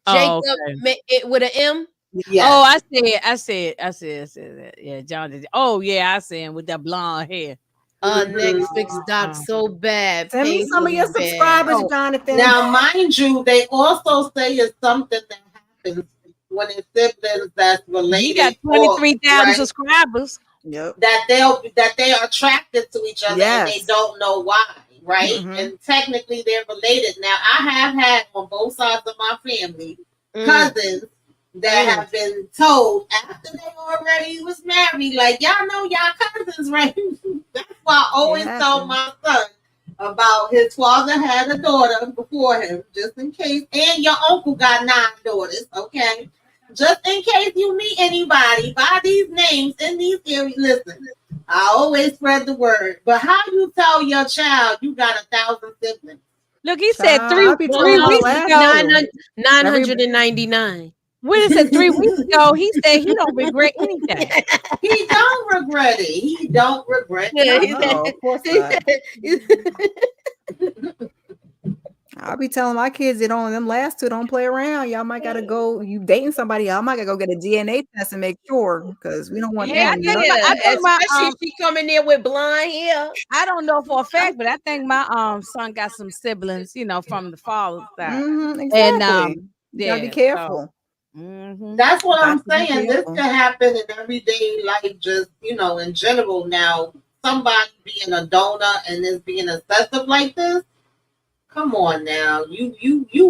Oh,
Jacob with an M.
Yes.
Oh, I see it. Yeah, Jonathan. Oh, yeah, I see him with that blonde hair.
Netflix doc so bad.
Send me some of your
painfully
subscribers,
bad.
Jonathan.
Now, mind you, they also say it's something that happens when it's siblings that's related.
He got 23,000
right?
subscribers.
Yep.
That they are attracted to each other and they don't know why, right? And technically they're related. Now, I have had on both sides of my family cousins that have been told after they already was married, like, y'all know y'all cousins, right? That's why I always tell my son about his father had a daughter before him, just in case. And your uncle got 9 daughters, okay? Just in case you meet anybody by these names in these areas. Listen, I always spread the word. But how you tell your child you got 1,000 siblings?
Look, he said 3 weeks ago.
999.
When it said 3 weeks ago, he said he don't regret anything.
He don't regret it. He don't regret it.
No, of course not. I'll be telling my kids that on them last 2 don't play around. Y'all might gotta go. You dating somebody? Y'all might gotta go get a DNA test and make sure because we don't want them.
Especially if she come in there with blonde hair.
I don't know for a fact, but I think my son got some siblings, from the father side.
Exactly.
And
you gotta be careful.
That's what I'm saying. This can happen in everyday life, just in general. Now, somebody being a donor and this being excessive like this. Come on now, you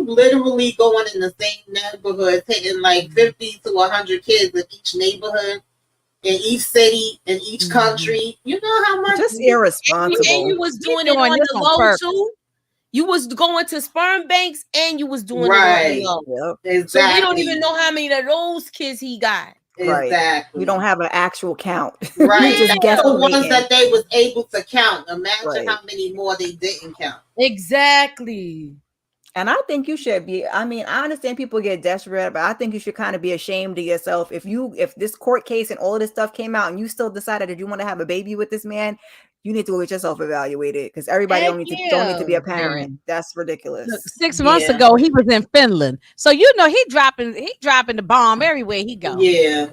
literally going in the same neighborhood, taking like 50 to 100 kids in each neighborhood, in each city, in each country. You know how much?
Just irresponsible.
And you was doing it on the low too. You was going to sperm banks and you was doing it on the low.
Yep.
So we don't even know how many of those kids he got.
Right.
Exactly.
We don't have an actual count.
Right.
Just
That's the ones
guesstimating.
that they was able to count. Imagine how many more they didn't count.
Exactly.
And I think you should be. I mean, I understand people get desperate, but I think you should kind of be ashamed of yourself if this court case and all of this stuff came out and you still decided that you want to have a baby with this man. You need to go get yourself evaluated because everybody
Heck
don't need to be a
yeah.
parent. That's ridiculous.
Look, 6 months
Yeah.
ago, he was in Finland, so you know he dropping the bomb everywhere he goes.
Yeah.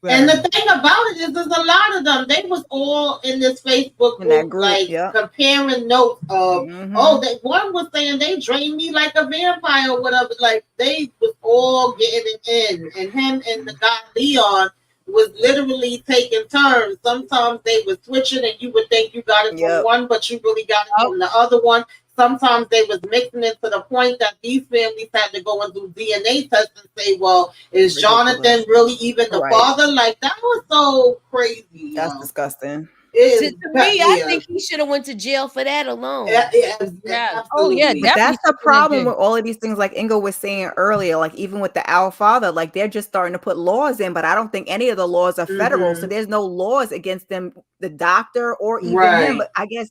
And the thing about it is, there's a lot of them. They was all in this Facebook
In that
group,
group,
like
yeah.
comparing notes of,
Mhm.
oh, that one was saying they drained me like a vampire or whatever. Like they was all getting it in, and him and the guy Leon was literally taking turns. Sometimes they were switching, and you would think you got it
Yep.
from one, but you really got it from the other one. Sometimes they was mixing it to the point that these families had to go and do DNA tests and say, well, is
Ridiculous.
Jonathan really even the
Right.
father? Like, that was so crazy.
That's disgusting.
It
To
is,
me, I
yeah.
think he should have went to jail for that alone.
Yeah,
Yeah. Oh, yeah,
absolutely.
But that's
Definitely
the problem
did.
with all of these things, like Inga was saying earlier, like even with the Our Father, like they're just starting to put laws in, but I don't think any of the laws are federal. So
Mhm.
there's no laws against them, the doctor or even
Right.
him. But I guess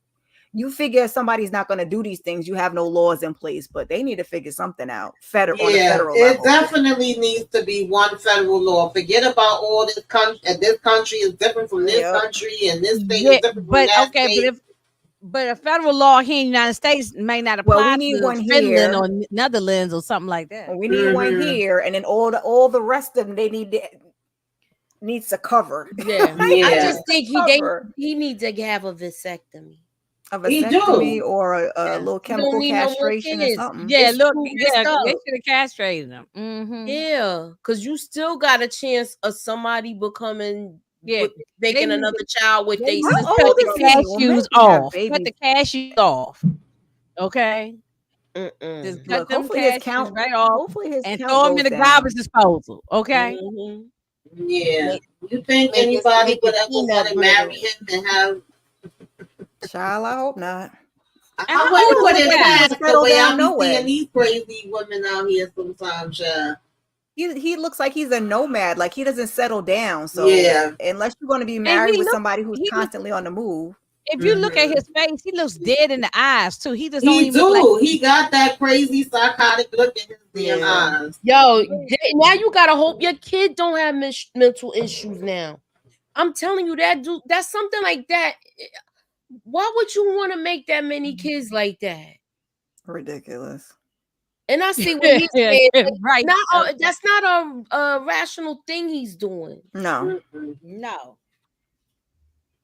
you figure somebody's not going to do these things. You have no laws in place, but they need to figure something out. On a
Yeah,
federal
it
level.
definitely needs to be one federal law. Forget about all this country. This country is different from this
Yep.
country, and this state
Yeah,
is different from
but
that
okay,
state.
but a federal law here in the United States may not apply
Well, we need
to
one
Finland
here.
or Netherlands or something like that.
We need one
Mhm.
here, and then all the rest of them they needs to cover.
Yeah.
Yeah.
I just think
Cover.
he needs to have a vasectomy.
A
We
vasectomy
do.
or a
Yeah.
little
You
chemical
don't need no more
castration or
kids.
something.
Yeah,
It's
look,
too
yeah,
messed up.
they should have castrated them. Mm-hmm.
Yeah, because you still got a chance of somebody becoming,
Yeah,
making
they-
another child with
They
they
need
How
to
sister.
cut
old
the
is he? Well,
cashews
men can have
off. Cut
babies.
the cashews off. Okay,
Mm-mm.
just cut
Look,
them
hopefully his
cashews
count.
right off
Hopefully his
and
count
throw them
goes
in the
down.
garbage disposal. Okay.
Mhm.
Yeah.
Make-
You think
make it-
anybody
make
would
it
ever
peanut
want to
butter.
marry him and have?
Child, I hope not.
And
I
how
wonder
old
what
is
it
the guy?
has the
Settle
way
down
I be
nowhere.
seeing these crazy women out here sometimes. Yeah.
He looks like he's a nomad. Like he doesn't settle down. So
Yeah.
unless you're going to be
And
married
he
with
look-
somebody who's
he look-
constantly on the move,
If you look at
Mhm.
his face, he looks dead in the eyes too. He just don't
He
even look
do.
like
He got that crazy psychotic look in his damn
Yeah.
eyes.
Yo, now you gotta hope your kid don't have mental issues now. I'm telling you that dude, that's something like that. Why would you want to make that many kids like that?
ridiculous.
And I see what he's saying.
right.
That's not a rational thing he's doing.
No.
Mm-mm.
No.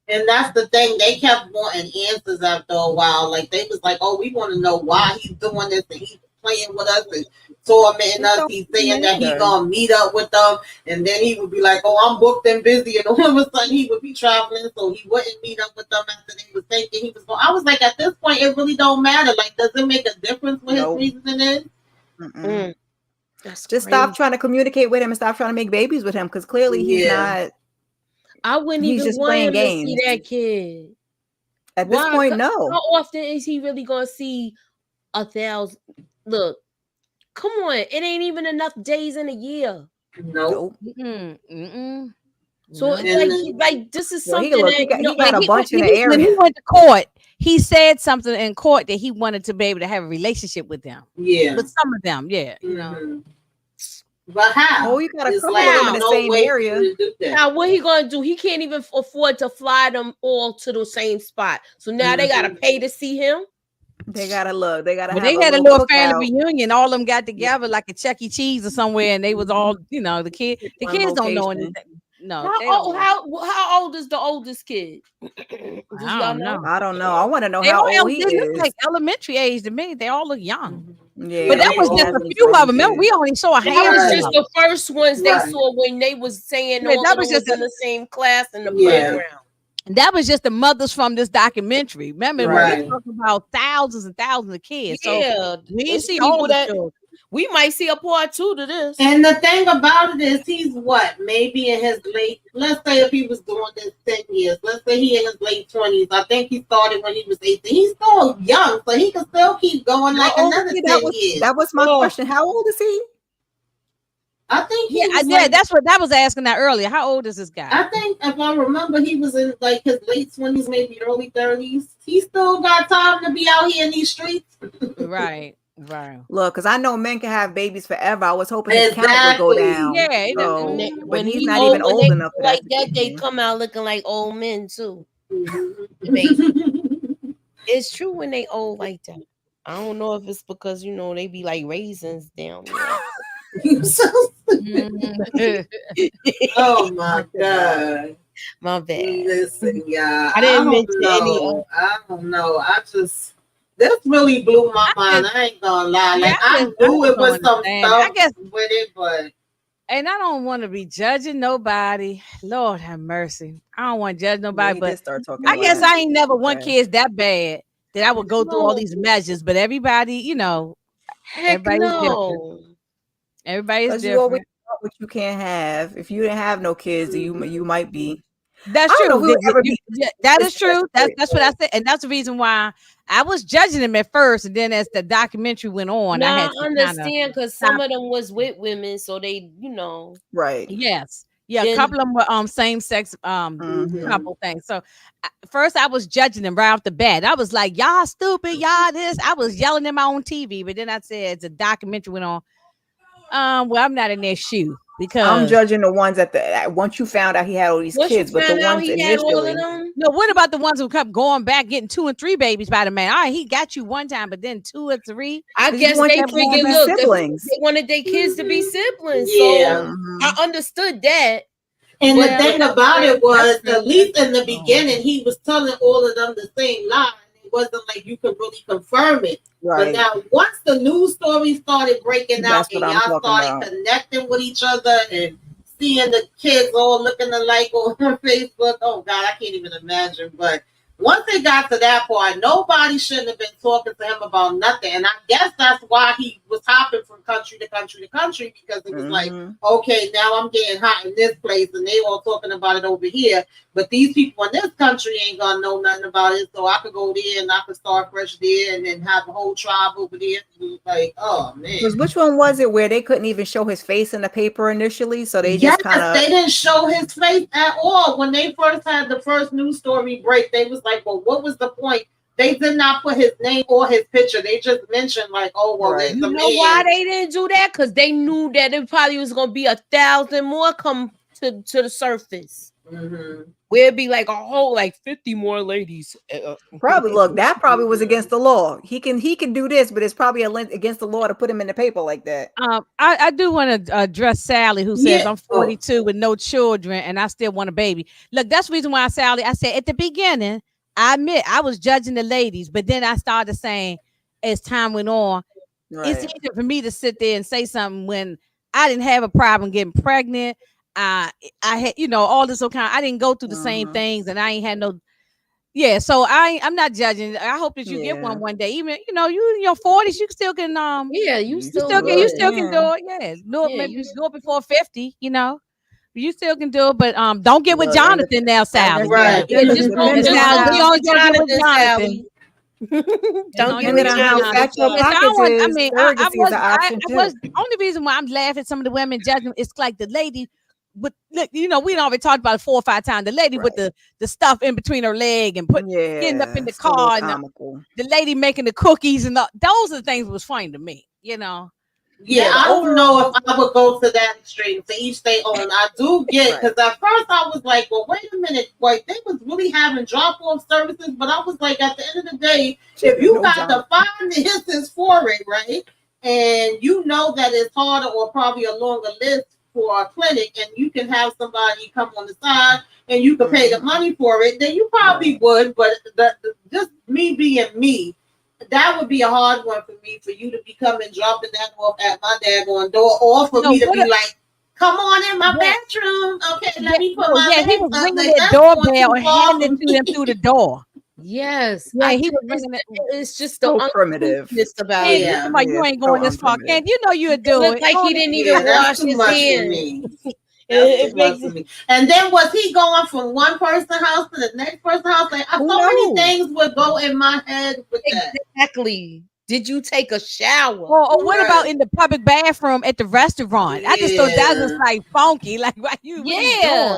And that's the thing. They kept wanting answers after a while. Like they was like, "Oh, we want to know why he's doing this and he's playing with us and tormenting us." He's saying that he gonna meet up with them, and then he would be like, "Oh, I'm booked and busy," and all of a sudden he would be traveling, so he wouldn't meet up with them after they was thinking he was going. I was like, at this point, it really don't matter. Like, does it make a difference what
Nope.
his reason is?
Mm-mm.
That's
Just
crazy.
stop trying to communicate with him and stop trying to make babies with him because clearly he's
Yeah.
not.
I wouldn't
He's
even
just
want
playing
him to see
games.
that kid.
At this
Why?
point,
How
no.
often is he really gonna see 1,000? Look, come on, it ain't even enough days in a year.
Nope.
Nope.
So
No.
it's like this is
Well, he
something
look,
that
he got,
you know,
he got
like,
a bunch in the
When he
area.
went to court, he said something in court that he wanted to be able to have a relationship with them,
Yeah.
with some of them. Yeah, you know.
Mhm. But how?
Oh, you got a
It's
couple
like
of them
there's
in the
no
same
way for
area.
you to do that.
Now, what he gonna do? He can't even afford to fly them all to the same spot. So now they gotta pay to see him.
They gotta look. They gotta
But
have
they had a
little
little family
cookout.
reunion. All of them got together like a Chuck E. Cheese or somewhere, and they was all, you know, the kids
One
don't know
location.
anything. No,
How
they don't
old,
know.
how old is the oldest kid? Does
I
y'all
don't know.
I don't know. I want to know
They
how
all
old he
they look
is.
like elementary age to me. They all look young.
Yeah,
But that
they
was
all
just a
look
few of them. Remember,
kids.
we only saw a
That was
handful.
just the first ones they
Right.
saw when they was saying
Yeah,
all
that
of them
was
was
just
in the same class in the
Yeah.
playground.
That was just the mothers from this documentary. Remember,
Right.
we're talking about thousands and thousands of kids. So
Yeah,
we didn't
it's
see
people
all the
that-
children.
we might see a part 2 to this.
And the thing about it is, he's what? Maybe in his late, let's say if he was doing this 10 years, let's say he in his late 20s. I think he started when he was 18. He's still young, so he can still keep going like
How old
another
is he?
10 years.
That was my
Oh.
question. How old is he?
I think he
Yeah,
was
yeah,
like,
that's what that was asking that earlier. How old is this guy?
I think if I remember, he was in like his late 20s, maybe early 30s. He still got time to be out here in these streets.
Right. Right.
Look, because I know men can have babies forever. I was hoping his count would go
Exactly.
down.
Yeah,
So,
When, they,
but
when
he's
he
not
old,
even
when
old
they
enough for
like
that
that, they
situation.
come out looking like old men too.
Mhm.
The baby. It's true when they old like that. I don't know if it's because they be like raisins down there.
You so
Mhm.
oh my god.
My bad.
Listen, y'all.
I didn't
don't
mention any
know. I don't know. I just this really blew my mind. I ain't gonna lie.
Yeah,
Like I
I
knew it
don't
was some
understand.
stuff
I guess,
with it, but
and I don't want to be judging nobody. Lord have mercy. I don't want to judge
Yeah,
nobody,
he
but
did start talking
I
about
guess
that.
I ain't never want
Okay.
kids that bad that I would go through all
No.
these measures. But everybody,
Heck
everybody's different.
no.
Everybody's
Because you always
different.
want what you can't have. If you didn't have no kids, you might be.
That's
I don't know
true.
if we would ever be
Yeah, that is true. That's
desperate,
what I said, and that's the reason why I was judging him at first, and then as the documentary went on, I
Nah,
had
I
to kind of
understand because some of them was with women, so they,
right?
yes, yeah, a
Then-
couple of them were same sex
Mhm.
couple things. So first I was judging them right off the bat. I was like, y'all stupid, y'all this. I was yelling in my own TV, but then I said as the documentary went on, well, I'm not in their shoe
I'm
because
judging the ones once you found out he had all these
once you
kids, but the
found out
ones
he had all of
initially,
them,
no, what about the ones who kept going back getting 2 and 3 babies by the man? All right, he got you one time, but then 2 or 3.
I
'cause you
guess
want
they
them to be
figured, look,
siblings.
they wanted their kids to be siblings.
Yeah.
So
Mhm.
I understood that.
and
Well,
the thing about it was,
that's
at least in the
true.
beginning, he was telling all of them the same lie. It wasn't like you could really confirm it. But
Right.
now, once the news story started breaking out
That's
and
what I'm
y'all
talking
started
about.
connecting with each other and seeing the kids all looking alike on Facebook, oh God, I can't even imagine. But once it got to that point, nobody shouldn't have been talking to him about nothing. And I guess that's why he was hopping from country to country to country, because it was like,
Mhm.
okay, now I'm getting hot in this place and they all talking about it over here. But these people in this country ain't gonna know nothing about it. So I could go there and I could start fresh there and then have a whole tribe over there. Like, oh man.
Because which one was it where they couldn't even show his face in the paper initially? So they
Yes,
just kind of
they didn't show his face at all. When they first had the first news story break, they was like, well, what was the point? They did not put his name or his picture. They just mentioned like, oh, well,
Right.
there's
You
a
know
man.
why they didn't do that? Because they knew that it probably was gonna be 1,000 more come to the surface.
Mhm.
Where it'd be like a whole 50 more ladies.
probably look. That probably was against the law. He can do this, but it's probably against the law to put him in the paper like that.
I do want to address Sally, who says
Yeah.
I'm 42 with no children and I still want a baby. Look, that's the reason why, Sally, I said at the beginning, I admit I was judging the ladies, but then I started saying as time went on, it's
Right.
easier for me to sit there and say something when I didn't have a problem getting pregnant. I had, all this kind. I didn't go through the same
Mhm.
things, and I ain't had no. Yeah, so I'm not judging. I hope that you get
Yeah.
one day. Even you in your 40s, you still can
Yeah, you
You
still
you
good.
still can do it. Yeah, do it.
Yeah,
Maybe
you
do it before 50. You still can do it, but don't get with
Look, and
Jonathan now, Sally.
Right.
Yeah,
Depending-
just
depending
don't
Sally,
on
we
how-
only gonna get with Jonathan.
Don't
Don't
get
get
depending
with
on how
Jonathan.
fat your
Yes, I
pockets
want. I
is,
mean, I
surrogacy is
was.
an option
I was.
too.
Only reason why I'm laughing at some of the women judging, it's like the lady. But look, we already talked about it 4 or 5 times. The lady with
Right.
the stuff in between her leg and getting up in the
it's a little
car, and
comical.
the lady making the cookies, and those are the things that was funny to me.
Yeah,
Yeah,
I don't know
overall-
if I would go to that extreme. To each their own. I do get, because at first I was like, well, wait a minute, like they was really having drop off services, but I was like, at the end of the day, if you
No
got
Jonathan.
the finances for it, right, and you know that it's harder or probably a longer list for a clinic, and you can have somebody come on the side and you can pay the money for it, then you probably would. But just me being me, that would be a hard one for me, for you to be coming dropping that off at my daggone door, or for me to be like, come on in my bedroom. Okay, let me put my
he
legs
was
up.
ringing
Like,
their
that's going
doorbell
too
and
far
handing
for
it to them
me.
through the door.
Yes.
Yeah, he was ringing it.
It's just
So
the
primitive.
uncouth about
Can't
it.
Yeah.
somebody, you
Yeah,
ain't
so
going this far.
unprimitive.
Can't you would
It
do
looked
it?
like
Go
he
on
didn't
in.
even
Yeah,
wash
that's too
his
much for
hands.
me.
It
That's too much
makes
for me. And then was he going from one person's house to the next person's house? Like, so
Who
many
knows?
things would go in my head with that.
exactly. Did you take a shower?
Or what about
Right.
in the public bathroom at the restaurant? I just thought that was
Yeah.
like funky. Like, what you
Yeah.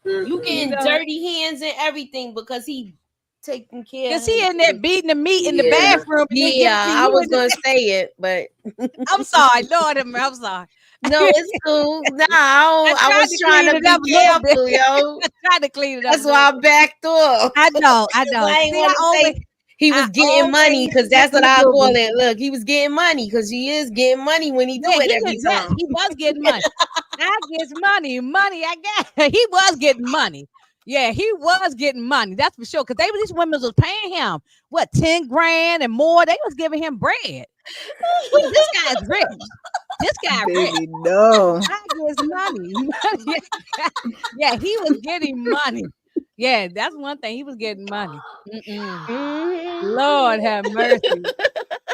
doing?
You getting
know?
dirty hands and everything because he taking care.
Cause he in there beating the meat in the
Yeah.
bathroom. and then giving
Yeah,
to
I
you
was
in the-
gonna say it, but
I'm sorry, Lord, I'm sorry.
no, it's cool. Nah, I
tried
was
to
trying
clean
to
it up a
be
little bit.
careful, yo.
Trying to clean it up.
That's why I backed off.
I know.
I ain't
See,
want to
always,
say he was
I
getting money
always
because that's what
let
I
you
call
do
it. Look, he was getting money because he is getting money when he do
yeah,
it every
yes,
time.
he was getting money. I gets money. I got. He was getting money. Yeah, he was getting money. That's for sure. Because these women was paying him what 10 grand and more. They was giving him bread. This guy's rich. This guy rich.
Baby, no.
I gets money. Yeah, he was getting money. Yeah, that's one thing. He was getting money. Lord have mercy.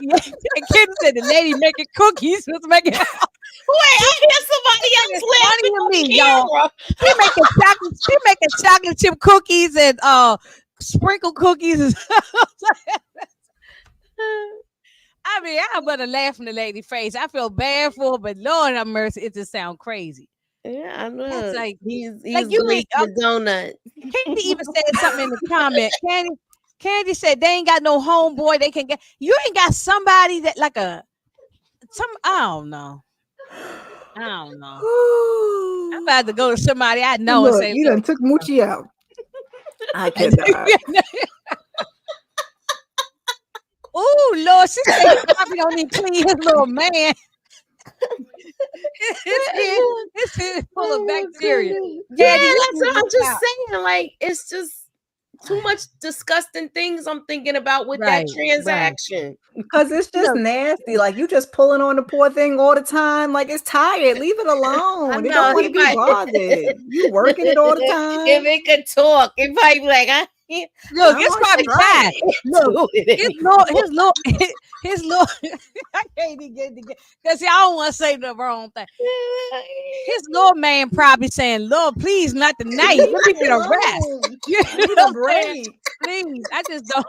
Yeah, Kid said the lady making cookies was making.
Wait, I hear somebody else laughing on
me,
camera.
She making chocolate chip cookies and sprinkle cookies. And I mean, I'm gonna laugh in the lady's face. I feel bad for her, but Lord have mercy, it just sound crazy.
Yeah, I know.
That's like
he's
you
late for donut.
Candy even said something in the comment. Candy said they ain't got no homeboy they can get. You ain't got somebody that like I don't know. I'm about to go to somebody I know and
Look,
say,
you done took Moochie out. I cannot.
Oh Lord, she said he probably don't need to clean his little man. His head is full of bacteria.
Yeah,
Candy,
that's what I'm just
out.
saying. Like, it's just too much disgusting things I'm thinking about with
Right,
that transaction.
Because it's just nasty. Like you just pulling on the poor thing all the time. Like it's tired. Leave it alone. They
know,
don't want
he
to be bothered. You working it all the time.
If it could talk, it might be like,
Look, it's probably tired. Look, his little I can't even get together because I don't want to say the wrong thing. His little man probably saying, Lord, please, not tonight. Let me get a rest. You
I need
know
a break.
Please, I just don't.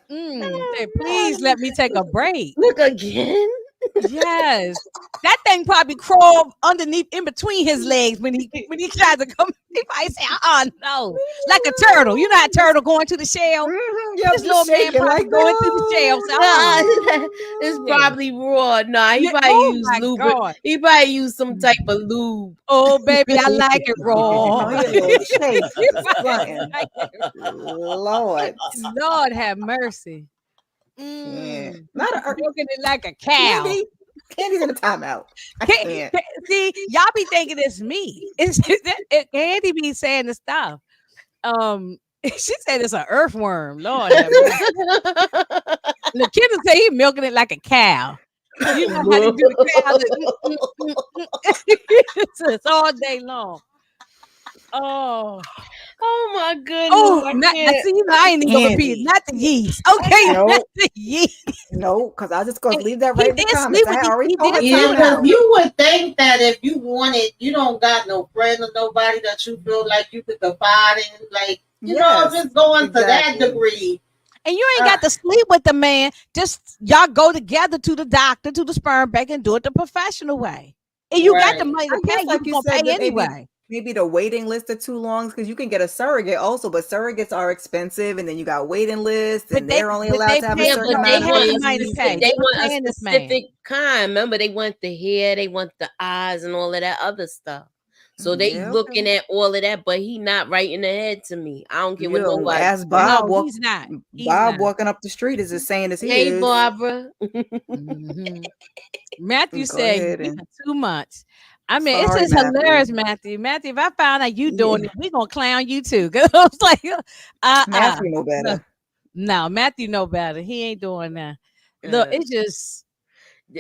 Say, please let me take a break.
Look again.
Yes, that thing probably crawled underneath, in between his legs when he tried to come. He probably say, no," like a turtle. You know how a turtle going to the shell.
Yep,
This little man probably going to the shell. So,
It's probably raw. Nah, he
Yeah,
probably
oh
use
my
lube.
God.
He probably use some type of lube.
Oh baby, I like it raw.
Oh, he a little chase.
You
Just
probably
flying.
like it.
Lord.
Lord have mercy.
Yeah. Not a
Looking it like a cow.
Candy's in a timeout. I
Can't.
can't.
See, y'all be thinking it's me. Candy be saying the stuff. She said it's an earthworm. Lord have mercy. Look, kid say he milking it like a cow. You know how to do the cow. It's all day long.
Oh my goodness.
Oh,
I
not,
can't.
see, I ain't even gonna repeat it. Not the yeast. Okay,
No.
not the yeast.
No, because I was just gonna leave that
He
right in the
did
comments.
sleep
I
with
had
the-
already
he
told
did
her
sleep
Yeah,
with
timeout.
because you would think that if you wanted, you don't got no friend or nobody that you feel like you could confide in, like, you know,
Yes,
just going to that
exactly.
degree.
And you ain't got to sleep with the man. Just y'all go together to the doctor, to the sperm bank, and do it the professional way. And you got the
Right.
money to
I guess
pay.
like
You
you
gonna
said,
pay
that
anyway.
maybe the waiting list are too long because you can get a surrogate also, but surrogates are expensive, and then you got waiting lists,
But
and
they-
they're only
but
allowed
they
to have
pay-
a
Yeah,
certain
but
they
they
amount of
have
want
days.
money to
a
pay.
specific,
They
they want
paying
a
this man.
specific kind. Remember, they want the hair, they want the eyes, and all of that other stuff. So they
Yeah,
looking at all of that, but he not right in the head to me. I don't care what
Yo,
nobody.
ask
say.
Bob.
No, he's not. He's
Bob
not.
walking up the street is as sane as he
Hey,
is.
Barbara.
Mhm. Matthew
Go
said
ahead
you
and
doing too much. I mean,
sorry,
it's just
Matthew.
hilarious, Matthew. Matthew, if I found out you doing it, we gonna clown you too. Cause I was like,
Matthew know better.
no, Matthew know better. He ain't doing that. Look, it's just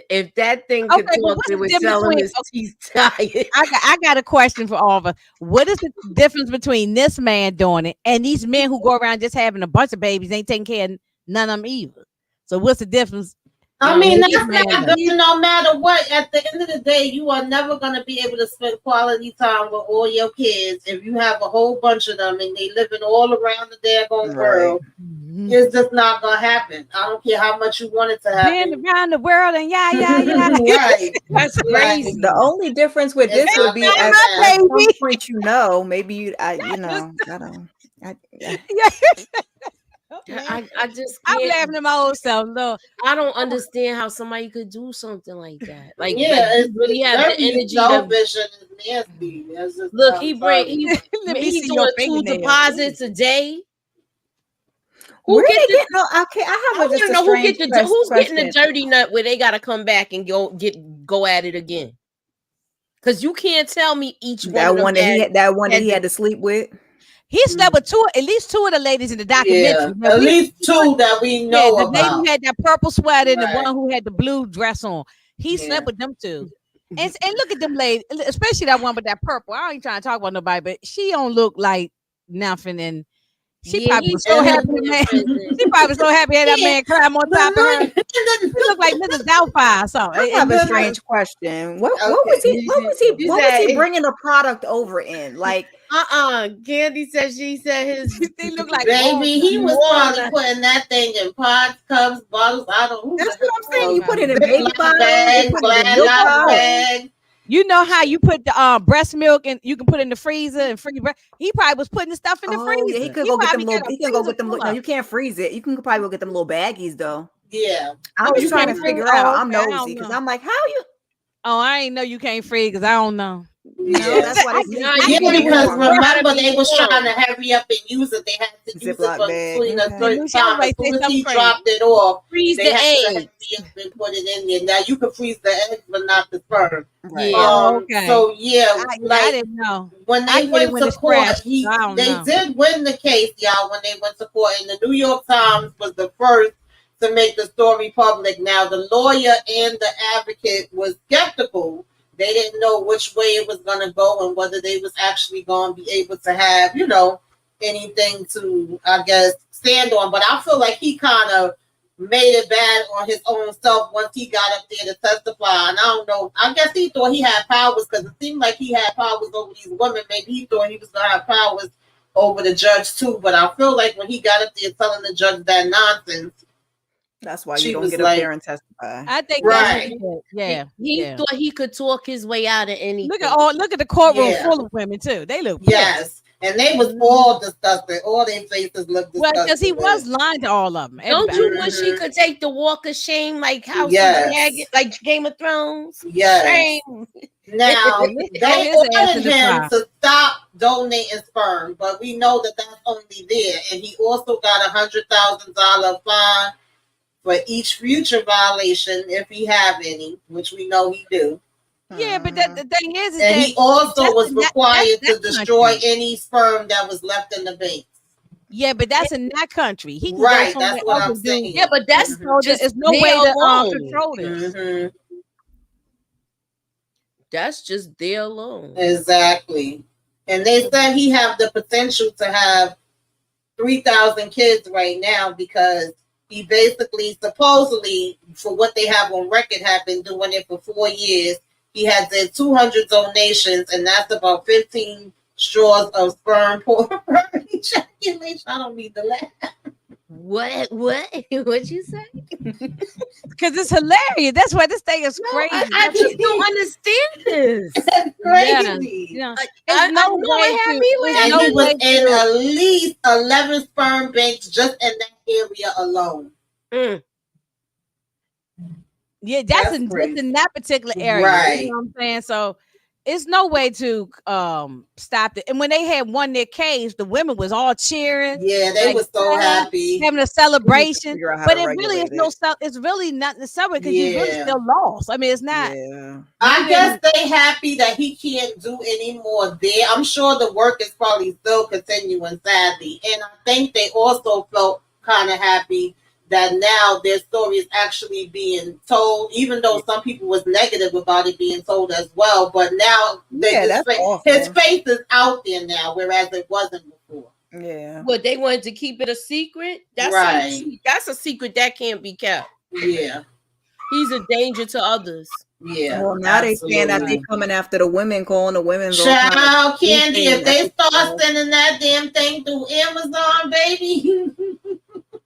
If that thing
okay.
could
But
talk,
what's
they
the
would
difference
tell him
between?
his teeth tired.
I got a question for all of us. What is the difference between this man doing it and these men who go around just having a bunch of babies, ain't taking care of none of them either? So what's the difference?
I mean,
What this
that's
man
not
does?
good no matter what. At the end of the day, you are never going to be able to spend quality time with all your kids if you have a whole bunch of them and they living all around the daggone world.
Mhm.
It's just not going to happen. I don't care how much you want it to
Being
happen.
around the world and yeah.
Right.
That's
Right.
crazy.
The only difference with
It's
this
not
would be
gonna
at
happen.
some point, maybe you, I don't.
Yeah.
I just
I'm
can't.
laughing at my own self. No,
I don't understand how somebody could do something like that. Like,
Yeah,
like you
it's
really have the
very
energy to
selfish and it's nasty. That's just,
look.
I'm
He
sorry.
let me
he
see your
doing 2
fingernails.
deposits a day.
Where
Who
they
get the?
get no? Okay, I
I
have
want
just
to
a
know who
strange
get the who's getting the
question.
dirty nut where they got to come back and go at it again. Because you can't tell me each one
That
of them
one that he had, that one that
had
he had to sleep with.
He slept with at least 2 of the ladies in the documentary.
Yeah, at least 2 that we
Yeah,
know
the lady who
about.
had that purple sweater and the
Right.
one who had the blue dress on. He
Yeah.
slept with them 2. And look at them ladies, especially that one with that purple. I ain't trying to talk about nobody, but she don't look like nothing. And she
Yeah,
probably
he's
was so
still
happy,
in
man.
prison.
She probably was so happy had that
Yeah,
man climb on top of her. She looked like Mrs. Doubtfire or something.
I
It
have a
looked
strange question. What
Okay.
was he? What was he?
You
What was he
said-
bringing the product over in? Like,
Candy said she said his
they look like
Baby, he was probably
walnut.
putting that thing in pots, cups, bottles. I don't know.
that's what I'm saying. You put it in
Big
baby
black
bottles,
bag,
you put it in
black
milk
black
bottles.
bag.
You know how you put the breast milk and you can put it in the freezer and freeze breast. He probably was putting the stuff in the freezer.
Yeah, he could go get them
probably
little.
got a
He can go
freezer
get them.
full
No,
of-
you can't freeze it. You can probably go get them little baggies though.
Yeah.
I'm
Oh,
just
you
trying
can't
to
freeze-
figure
oh,
out. I'm
okay, I don't
nosy because
know.
I'm like, how you?
Oh, I ain't know you can't freeze because I don't know.
No,
Yeah.
that's why they
Nah,
Yeah,
you
because
gotta
remember
be
they was
warm.
trying to hurry up and use it. They had to use it
Ziploc
for
bag,
between a
okay.
certain
Lucy, I was
time. As
like, say
soon as
something
he
crazy.
dropped it off,
Freeze
they
the
had to
egg.
hurry up and put it in there. Now you can freeze the eggs, but not the sperm.
Right.
Yeah.
Oh, okay.
So yeah,
I
like
didn't know.
when
I
they
get it
went
when
to
it's
court,
fresh. I don't
they
know.
did win the case, y'all. When they went to court, and the New York Times was the first to make the story public. Now the lawyer and the advocate was skeptical. They didn't know which way it was going to go and whether they was actually going to be able to have, anything to, I guess, stand on. But I feel like he kind of made it bad on his own self once he got up there to testify. And I don't know. I guess he thought he had powers because it seemed like he had powers over these women. Maybe he thought he was going to have powers over the judge too. But I feel like when he got up there telling the judge that nonsense,
That's why
She
you don't
was
get
like-
up there and testify.
I think
Right.
that's what it is. Yeah.
He
yeah.
thought he could talk his way out of anything.
Look at the courtroom
Yeah.
full of women too. They look pissed.
yes. And they was all disgusted. All their faces looked disgusted.
Well, because he was lying to all of them.
Don't
Everybody.
you wish he could take the walk of shame like House
Yes.
of Dragon, like Game of Thrones?
Yes.
Shame.
Now,
Throw
they
his ass in
ordered
the
him
fire.
to stop donating sperm, but we know that that's only there. And he also got $100,000 fine for each future violation if he have any, which we know he do.
Yeah, but the thing is
And
that
he also
that's
was
in that-
required
that's
to
that
destroy
country.
any sperm that was left in the bank.
yeah, but that's in that country. He can
Right,
go
that's
somewhere
what
else
I'm
and do.
saying.
Yeah, but that's
Mhm.
So
just
there's no
there
way to
alone.
control this.
Mhm.
That's just there alone.
Exactly. And they said he have the potential to have 3,000 kids right now because he basically, supposedly, for what they have on record, have been doing it for 4 years. He has did 200 donations, and that's about 15 straws of sperm per ejaculation. I don't need to laugh.
What? What'd you say?
Because it's hilarious. That's why this thing is crazy.
I just don't understand this.
That's crazy.
Yeah.
I
no
know it had
way
me
to-
laughing.
And
no
he was
way
in
to-
at least 11 sperm banks just in that area alone.
Mm.
Yeah, that's
That's
in
crazy.
that particular area.
Right.
You know what I'm saying? So it's no way to stop it. And when they had won their case, the women was all cheering,
Yeah, they
Like,
were so
yeah.
happy.
having a celebration.
Figure out how
But
to
it really is
regulate it.
it's really nothing to celebrate because you really
Yeah.
still lost. I mean, it's not.
Yeah.
I guess they happy that he can't do any more there. I'm sure the work is probably still continuing, sadly. And I think they also felt kind of happy that now their story is actually being told, even though some people was negative about it being told as well. But now
Yeah, that's awful.
his face is out there now, whereas it wasn't before.
Yeah.
What, they wanted to keep it a secret?
Right.
That's a secret that can't be kept.
Yeah,
He's a danger to others.
yeah.
Well, now they saying that
absolutely.
they coming after the women, calling the women. all kind of
Child Candy, if they
things.
start sending that damn thing through Amazon, baby.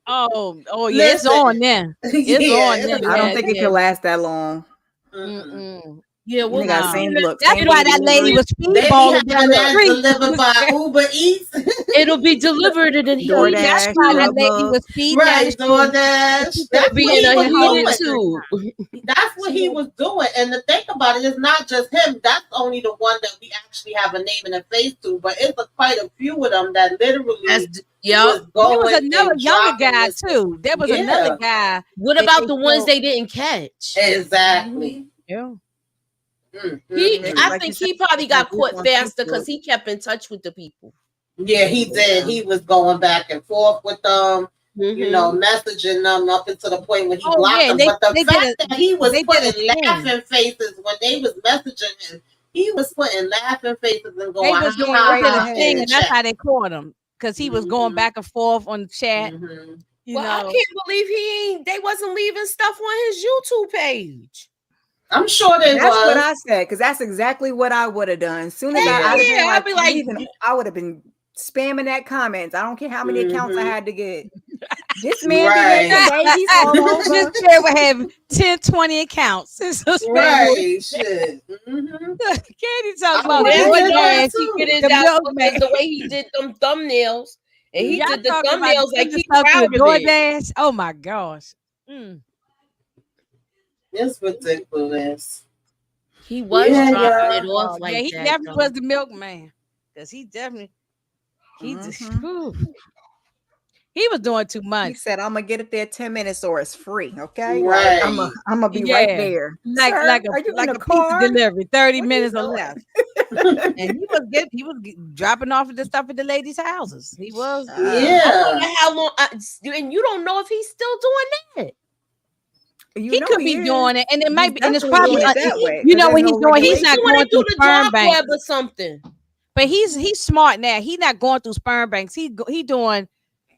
Oh yeah, it's
Listen.
on then. It's on
it's
there.
on.
I don't
Yeah,
think it
yeah.
can last that long.
Mm-mm.
Mm-mm.
Yeah,
They got
No.
same look.
That's
same
why that lady was
They be
speedballing down
having
the
that
street.
delivered by Uber Eats.
it'll be delivered in the heat.
DoorDash,
That's why that lady
Grubhub.
was speeding down the
Right,
street.
DoorDash. That's
Be
what
in
he
a
was
heated
doing.
tube.
That's what he was doing. And to think about it, it's not just him. That's only the one that we actually have a name and a face to. But it's quite a few of them that literally
That's
was
There
going
was another
and
younger
dropping
guy
this-
too. There was another guy.
What
They-
about
they
the ones
killed-
they didn't catch?
Exactly.
Yeah.
He,
Mhm.
I
Like
think
you
he
said,
probably got
group
caught
on
faster
Facebook.
because he kept in touch with the people.
Yeah, he did. He was going back and forth with them, you
Mhm.
know, messaging them up until the point when he
Oh,
blocked
yeah,
them.
they-
But the
they did
fact that he was
they did a
putting
thing.
laughing faces when they was messaging him, he was putting laughing faces and
They
going,
was doing
ha,
right
ha,
in
ha,
the thing,
in
and that's
chat.
how they caught him because he was going
Mhm.
back and forth on the chat.
Mhm.
You
Well, I
know,
can't believe they wasn't leaving stuff on his YouTube page.
I'm sure they
That's
was.
what I said, because that's exactly what I would have done. As soon as
Yeah.
I'd have been
Yeah,
like,
I'd be like-
leaving, I would have been spamming that comments. I don't care how many accounts I
Mhm.
had to get. This man
Right.
be making babies all over.
this kid would have 10, 20 accounts. It's so special.
Right, shit. Mhm.
Candy talking
I
about
would've
DoorDash.
did that
He
too.
did his
The
out
milkman.
the way he did them thumbnails. And he
Y'all
did the
talking about
thumbnails like
sending
he
stuff
proud
through
of it.
DoorDash. Oh my gosh. Mm.
It's ridiculous.
He was
Yeah,
dropping it
yeah.
off like
yeah, he
that.
definitely
though.
was the milkman because he definitely just whew. He was doing too
He
much.
said, "I'm gonna get it there 10 minutes or it's free." Okay,
Right.
I'm gonna be right
Yeah.
there.
Like
Sir,
like
are you
like
in
a
the car?
pizza delivery, 30
What are you
minutes or
doing?
less. And he was dropping off the stuff at the ladies' houses. He was.
I
Yeah.
wonder how long. And you don't know if he's still doing that.
He could be doing it, and it might be, and it's
definitely
probably
doing it that way,
you
'cause
know what
there's
he's
no
doing. He's
regulation.
not
Doing
going
it through
through
the
sperm
dark
banks,
web or something.
but he's smart now. He's not going through sperm banks. He doing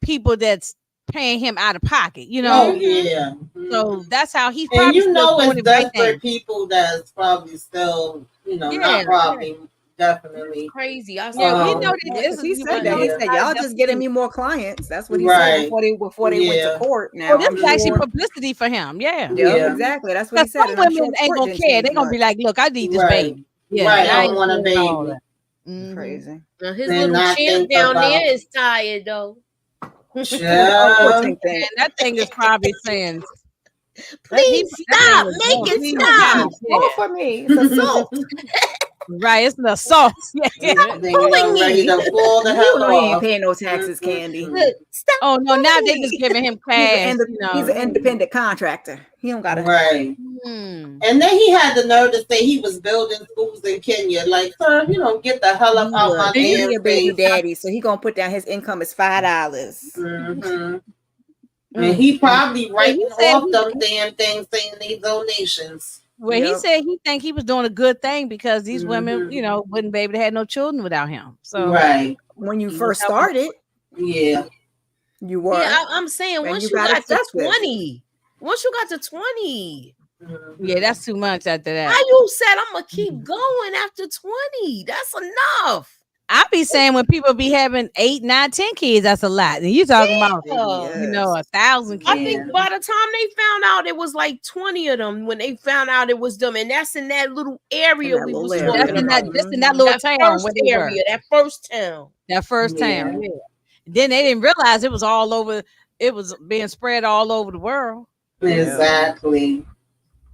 people that's paying him out of pocket. You know,
Oh yeah.
so that's how he's
And
probably
you
still
know
doing
it's
the right
desperate
thing.
people that's probably still, you know,
Yeah,
not probably, definitely.
Crazy. I
Yeah, we
Um,
know
Yeah,
that this
'cause he
is
said that. He said, "Y'all just getting me more clients." That's what he
Right.
said before they went
Yeah.
to court. Now,
Oh, this
I'm
is actually
sure.
publicity for him. Yeah.
Yeah,
Yeah.
exactly. That's what he
Because
said.
some
And I'm
women
sure
ain't
court
gonna
didn't
care.
change
They're gonna be
much.
like, "Look, I need this
Right.
baby." Yeah,
Right,
I
I
ain't
want a
doing all
baby.
that. Mhm.
Crazy.
Now his
And
little
not
champ
think
down
about-
there is tired though.
Yeah.
And that thing is probably saying,
Please stop. Make it stop.
Go for me. It's assault.
right? It's an assault. Yeah.
Then you're ready to pull the
You
hell
know he ain't
off.
paying no taxes, Candy.
Mhm.
Stop.
Oh no! Now they
pulling
just
me.
giving him
He's
cash.
an, he's an independent contractor. He don't gotta.
Right.
Hmm.
And then he had the nerve to say he was building schools in Kenya. Like, sir, you know, get the hell up out my
He
damn
a baby
face.
daddy, so he gonna put down his income is $5.
Mhm. And he probably writing
said
off
he-
them damn things saying they donations.
Well, he
Yep.
said he think he was doing a good thing because these women,
Mhm.
you know, wouldn't be able to have no children without him. So
Right.
When you
He
first
was helping.
started,
Yeah.
you were.
Yeah, I'm saying
And
once
you
you
got
got to
excessive.
20, once you got to 20,
Mhm.
yeah, that's too much after
how
that.
you said I'm gonna keep going after 20? That's enough.
I be saying when people be having 8, 9, 10 kids, that's a lot. And you talking about,
Yeah.
you know, 1,000
I
kids.
think by the time they found out it was like 20 of them when they found out it was them, and that's in that little area
In that
we
little
was
area.
That's
talking
in
about.
that, just in that little
That
town
first
where they were.
area, that first town.
That first
Yeah.
town. Yeah. Then they didn't realize it was all over. It was being spread all over the world.
Exactly.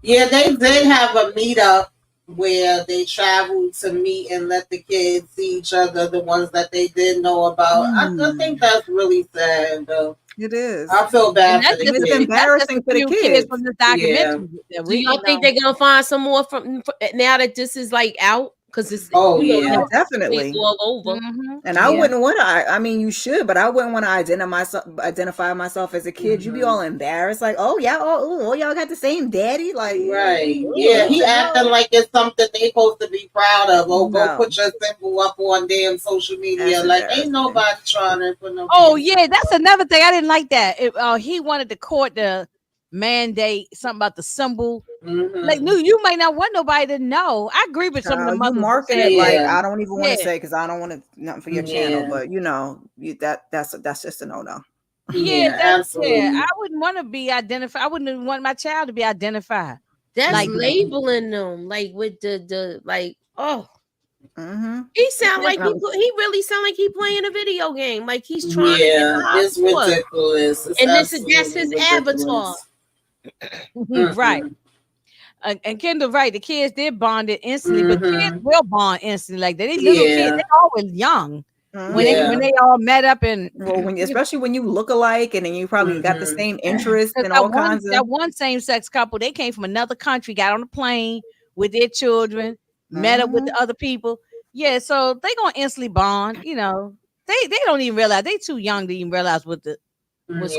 Yeah, they did have a meetup where they traveled to meet and let the kids see each other, the ones that they did know about. I think that's really sad, though.
It is.
I feel bad
And
for
that's
the
just
It's
kids.
embarrassing for the
few
kids.
from the documentary. that
Do
we,
y'all think they're gonna find some more from now that this is like out? Because it's
Oh,
you know,
yeah.
it's
Definitely.
all over.
Mhm.
And I
Yeah.
wouldn't want to. I mean, you should, but I wouldn't want to identify myself as a kid. You'd be all embarrassed, like, "Oh, yeah, oh, y'all got the same daddy." Like,
Right. Yeah, he acting like it's something they supposed to be proud of. Oh, go
No.
put your symbol up on damn social media.
That's
Like,
embarrassing.
ain't nobody trying to put no.
Oh yeah, that's another thing. I didn't like that. He wanted the court to mandate something about the symbol.
Mhm.
Like, you might not want nobody to know. I agree with some of the
you
mothers.
market
that
it
said,
like
Yeah.
I don't even want to
Yeah.
say because I don't want to nothing for your
Yeah.
channel, but you know, that's just a no.
yeah, that's
absolutely.
yeah. I wouldn't want to be identified. I wouldn't want my child to be identified.
That's
Like-
labeling them like with the like. Oh,
Mm-hmm.
he sound like
Um,
he really sound like he playing a video game. Like he's trying to
Yeah,
get
it's
high.
ridiculous. It's
And that's his
absolutely
avatar.
ridiculous.
Right. And Kendall, right? The kids did bond it instantly, but kids will bond instantly like that. They little kids,
Yeah.
they always young when
Yeah.
they all met up and
Well, especially when you look alike and then you probably got the same interests and all kinds of
that one same sex couple, they came from another country, got on a plane with their children, met up with the other people. Yeah, so they gonna instantly bond. You know, they don't even realize they too young to even realize what's
going on.
what's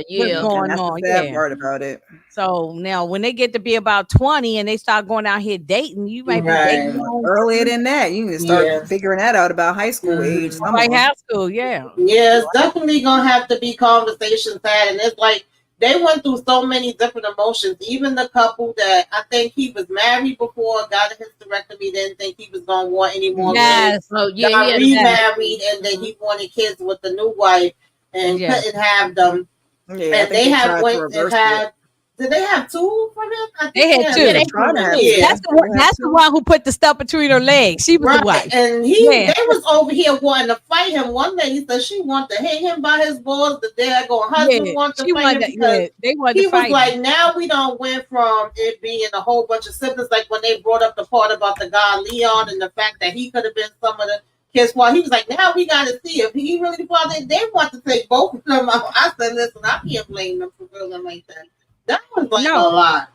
Yeah.
going
that's
on.
the sad
Yeah.
part about it.
So now when they get to be about 20 and they start going out here dating, you might be dating
Right.
Earlier than that, you can start
Yeah.
figuring that out about high school age. Some of
like
them.
high school. Yeah.
Yeah, it's definitely gonna have to be conversations had, and it's like they went through so many different emotions. Even the couple that I think he was married before, got a hysterectomy, didn't think he was gonna want any more kids.
Yes.
Oh yeah,
Got
yeah.
remarried, and then he wanted kids with the new wife and
Yeah.
couldn't have them.
Yeah, I
And
think
they
tried
have
to
went
reverse
and had. Did they have two from him? I think
They had two.
Yeah,
They tried to have
Yeah.
That's the one who put the stuff between her legs. She was the wife.
Right, and
Yeah.
they was over here wanting to fight him. One lady said she wanted to hit him by his balls. The daggone husband wanted to
she
fight
wanted
him
to,
because
they wanted
he
to
was
fight.
like, now we don't went from it being a whole bunch of siblings, like when they brought up the part about the guy Leon and the fact that he could have been some of the kids. Well, he was like, now we got to see if he really father. They want to take both of them out. I said, listen, I can't blame them for feeling like that. That was like
No.
a lot.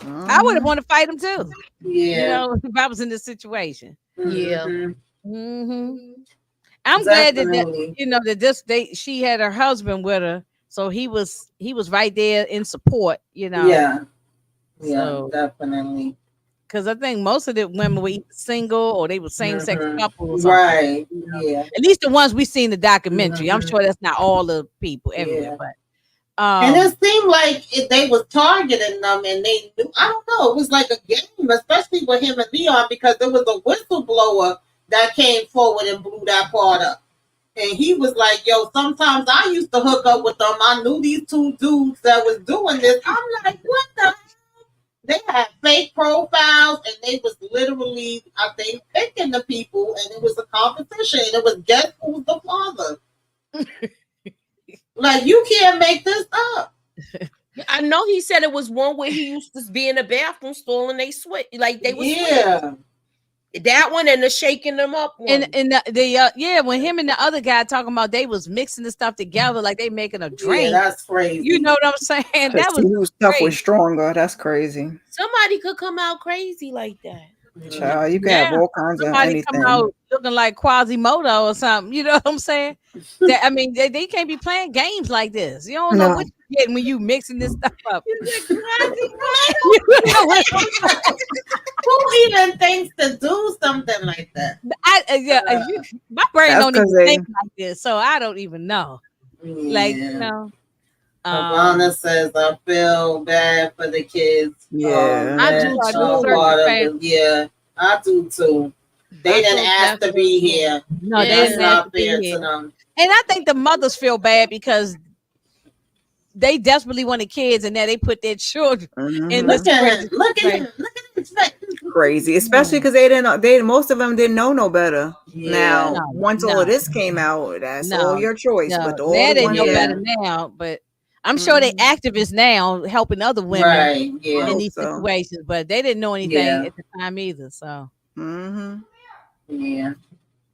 I would have wanted to fight him too. You
Yeah.
know, if I was in this situation.
Yeah.
Mhm.
I'm glad that
Definitely.
you know that she had her husband with her, so he was right there in support. You know,
Yeah. Yeah,
So-
definitely.
because I think most of the women were either single or they were same sex
Mhm.
couples. Or something.
Right. Yeah.
At least the ones we see in the documentary. I'm
Mhm.
sure that's not all the people everywhere,
Yeah.
but
And it seemed like they was targeting them, and they knew. I don't know. It was like a game, especially with him and Leon, because there was a whistleblower that came forward and blew that part up. And he was like, "Yo, sometimes I used to hook up with them. I knew these two dudes that was doing this." I'm like, "What the hell?" They had fake profiles, and they was literally, I think, picking the people, and it was a competition. And it was guess who's the father. Like, you can't make this up.
I know he said it was one where he used to be in the bathroom stall and they switch like they was
Yeah.
that one and the shaking them up one.
and when him and the other guy talking about they was mixing the stuff together like they making a drink.
Yeah, that's crazy.
You know what I'm saying? That was
whose stuff
crazy.
was stronger. That's crazy.
Somebody could come out crazy like that.
Child, you can have all kinds of
somebody
anything.
come out looking like Quasimodo or something. You know what I'm saying? That, I mean, they can't be playing games like this. You don't know
No.
what you're getting when you mixing this stuff up.
Who even thinks to do something like that?
My brain
That's
don't even
'cause they-
think like this, so I don't even know. Like, you know.
Ivana says, I feel bad for the kids.
Yeah.
I
that
do
are
too.
part of it. Yeah, I do too. They
I
didn't
feel
ask
bad
to
for
be
them.
here.
No,
Yeah.
they
That's
didn't have
not
to be
fair
here.
to them.
And I think the mothers feel bad because they desperately wanted kids, and now they put their children in this
Look at
crazy
him. Look at
situation.
him. Look at his face.
Crazy, especially because they didn't know. Most of them didn't know no better.
Yeah.
Now,
No,
once all
no.
of this came out, that's
No,
all your choice.
No,
But all
now
the
they
ones
know
Yeah.
that-
better now, but I'm sure they activists now helping other women
Right. Yeah.
in
hope
these
so.
situations, but they didn't know anything
Yeah.
at the time either. So
Mhm.
Yeah.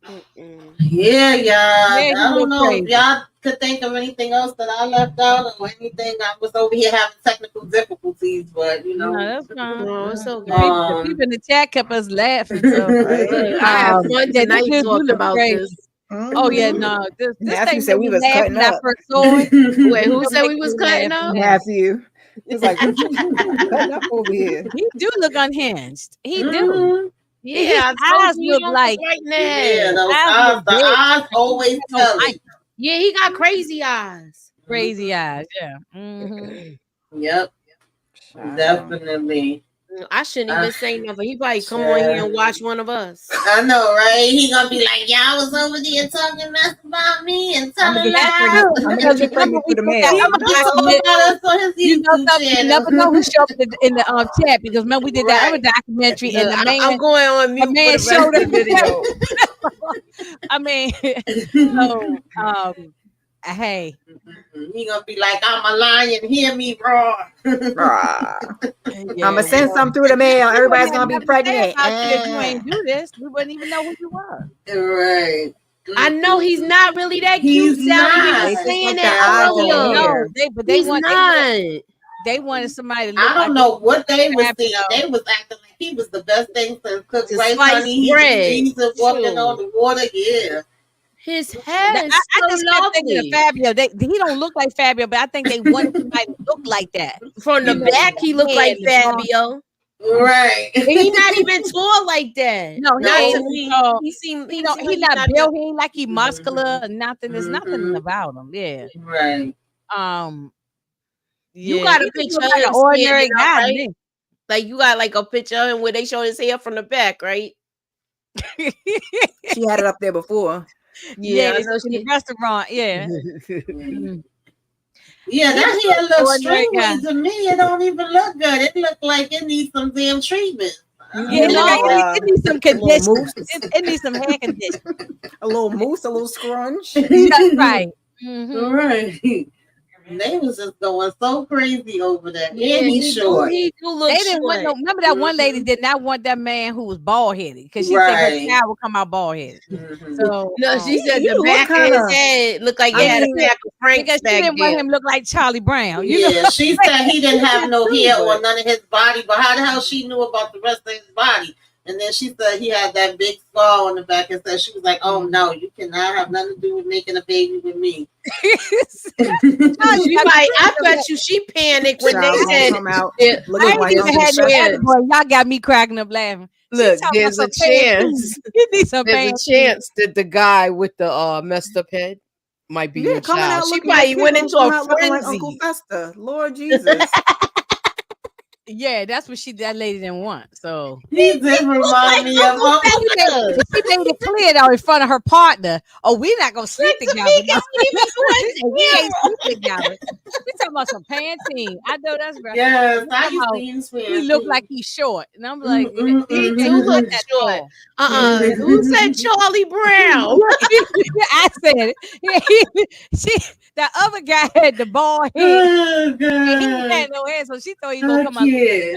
Mm-mm.
Yeah, y'all.
Yeah, you
I don't
look
know if
crazy.
y'all could think of anything else that I left out or anything. I was over here having technical difficulties, but you know.
no, that's fine.
No, it's okay.
The people in the chat kept us laughing. So
Right.
I have fun
yeah,
tonight
this dude
talking
look
about
crazy.
this.
Oh yeah, no, this
Matthew
thing
said
made
we
me
was
laugh
cutting
when I
up.
first saw it.
Wait, who
It
said we
made
was
me
cutting
laugh.
up?
Matthew. It's like cutting up over here.
He do look unhinged. He do.
Mhm.
Yeah,
His eyes look like
right now.
Yeah, those
Eyes
eyes,
look
the
big.
eyes always
No
tell
light.
it.
Yeah, he got crazy eyes.
crazy eyes. Yeah. Mhm.
Yep, definitely.
I shouldn't even say nothing. He probably come on here and watch one of us.
I know, right? He gonna be like, y'all was over there talking mess about me and telling lies.
I'm gonna get pregnant through the mail.
He gonna talk about us on his
You know
YouTube
something? You
channel.
never know who showed up in the chat because remember we did that other documentary and the man,
I'm going on mute.
the man
for the
showed
rest
up
of the video.
I mean, so hey,
He gonna be like, I'm a lion, hear me roar.
I'm
yeah,
gonna send some through the mail. Everybody's gonna be
nothing to say
pregnant.
about you if you ain't do this. We wouldn't even know who you were.
Right.
I know he's not really that cute,
He's
Sally. We
not.
were
They just
saying
like
that
the eyes and the
earlier.
hair.
No, they
He's not.
they wanted somebody to look
I don't
like
know what they was
Crap,
thinking.
yo.
They was acting like he was the best thing since cooked
To
rice,
slice
honey.
bread.
He's walking
Sure.
on the water. Yeah.
His hair is
I
so
just kept thinking of
lovely.
Fabio. He don't look like Fabio, but I think they wanted somebody to look like that.
From the
You know,
back, he looked
yeah,
like
the front.
Fabio.
Right.
And he's not even tall like that.
No,
not
he
to
ain't
me.
tall.
He seemed.
He
He
don't.
seemed
He
like
not built. He ain't like he muscular or nothing. There's nothing
Mhm.
about him. Yeah.
Right.
You
Yeah,
got a
he just
picture
look
of
like
him
an ordinary
standing up,
guy to
right?
me.
Like you got like a picture of him where they showed his hair from the back, right?
She had it up there before.
Yeah,
I
it's
know
in the
she.
restaurant. Yeah.
Mm.
Yeah,
He
that
just
hair
looks
looks
ordinary guy.
stringy to me. It don't even look good. It look like it needs some damn treatment.
Yeah, it look like it needs some
a little
condition.
mousse,
It needs some hair condition.
a little mousse, a little scrunch.
That's right. Mhm.
Right. They was just going so crazy over that. And he's
He
short.
do look
They didn't want
short.
no. Remember that one lady did not want that man who was bald headed because she think her
Right.
child would come out bald headed.
Mhm.
So
No, she said
He
the
look
back of
kinda-
his head looked like
I
it had a
mean,
pack of Franks
because she
back
didn't want
there.
him to look like Charlie Brown. You know.
Yeah, she said he didn't have no
Too,
hair
but-
on none of his body, but how the hell she knew about the rest of his body? And then she said he had that big scar on the back and said she was like, "Oh no, you cannot have nothing to do with making a baby with me."
I bet you she panicked when
Child
they
gonna
said,
come out
yeah,
looking
I ain't
like
even
Uncle
had no
Fester.
other boy. Y'all got me cracking up laughing.
Look,
talking
there's
about
a
some pants.
chance.
You need some
There's a
pants.
chance that the guy with the messed up head might be
Yeah,
your
coming
child.
out
She
looking
probably
like
went
him,
into
coming
a
out looking like Uncle
frenzy.
Fester. Lord Jesus.
Yeah, that's what that lady didn't want. So
He did remind me of Uncle
Fester.
she made it clear though in front of her partner. Oh, we're not gonna sleep
Look,
together.
Tamika,
No. We ain't
camera.
sleep together. We talking about some panting. I know that's right.
Yes, I
Somehow
used to use
He looked like he's short, and I'm like,
He
ain't
do look
not that
short.
tall.
Who said Charlie Brown?
I said it. That other guy had the bald head.
Oh,
He didn't
God.
have no hair, so she thought he was gonna come out.
Okay.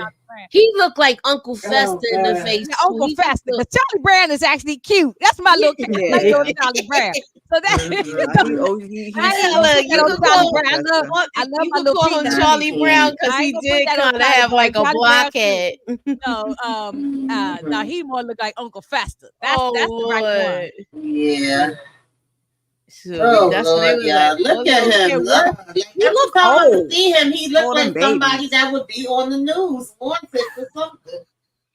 He looked like Uncle Fester in the
God.
face.
Yeah,
too.
Uncle
He just
Fester.
looked-
But Charlie Brown is actually cute. That's my little kid.
Yeah.
Like little Charlie Brown. So that
You could call
I love my
you could
little
call him
peanut.
Charlie Brown because
I
he
ain't gonna
did
put that on
kind of
Charlie
have
Brown.
like a
Charlie Brown
blockhead.
No, he more look like Uncle Fester. That's
Oh
the right
Lord.
one.
Yeah.
So
Oh,
that's what they
Lord,
was
yeah.
like.
Look
oh,
at
Lord,
him.
yeah,
Look. Like,
he
every
look
time I
old.
see him, he looked
All
like
them
somebody
babies.
that would be on the news, wanted for something.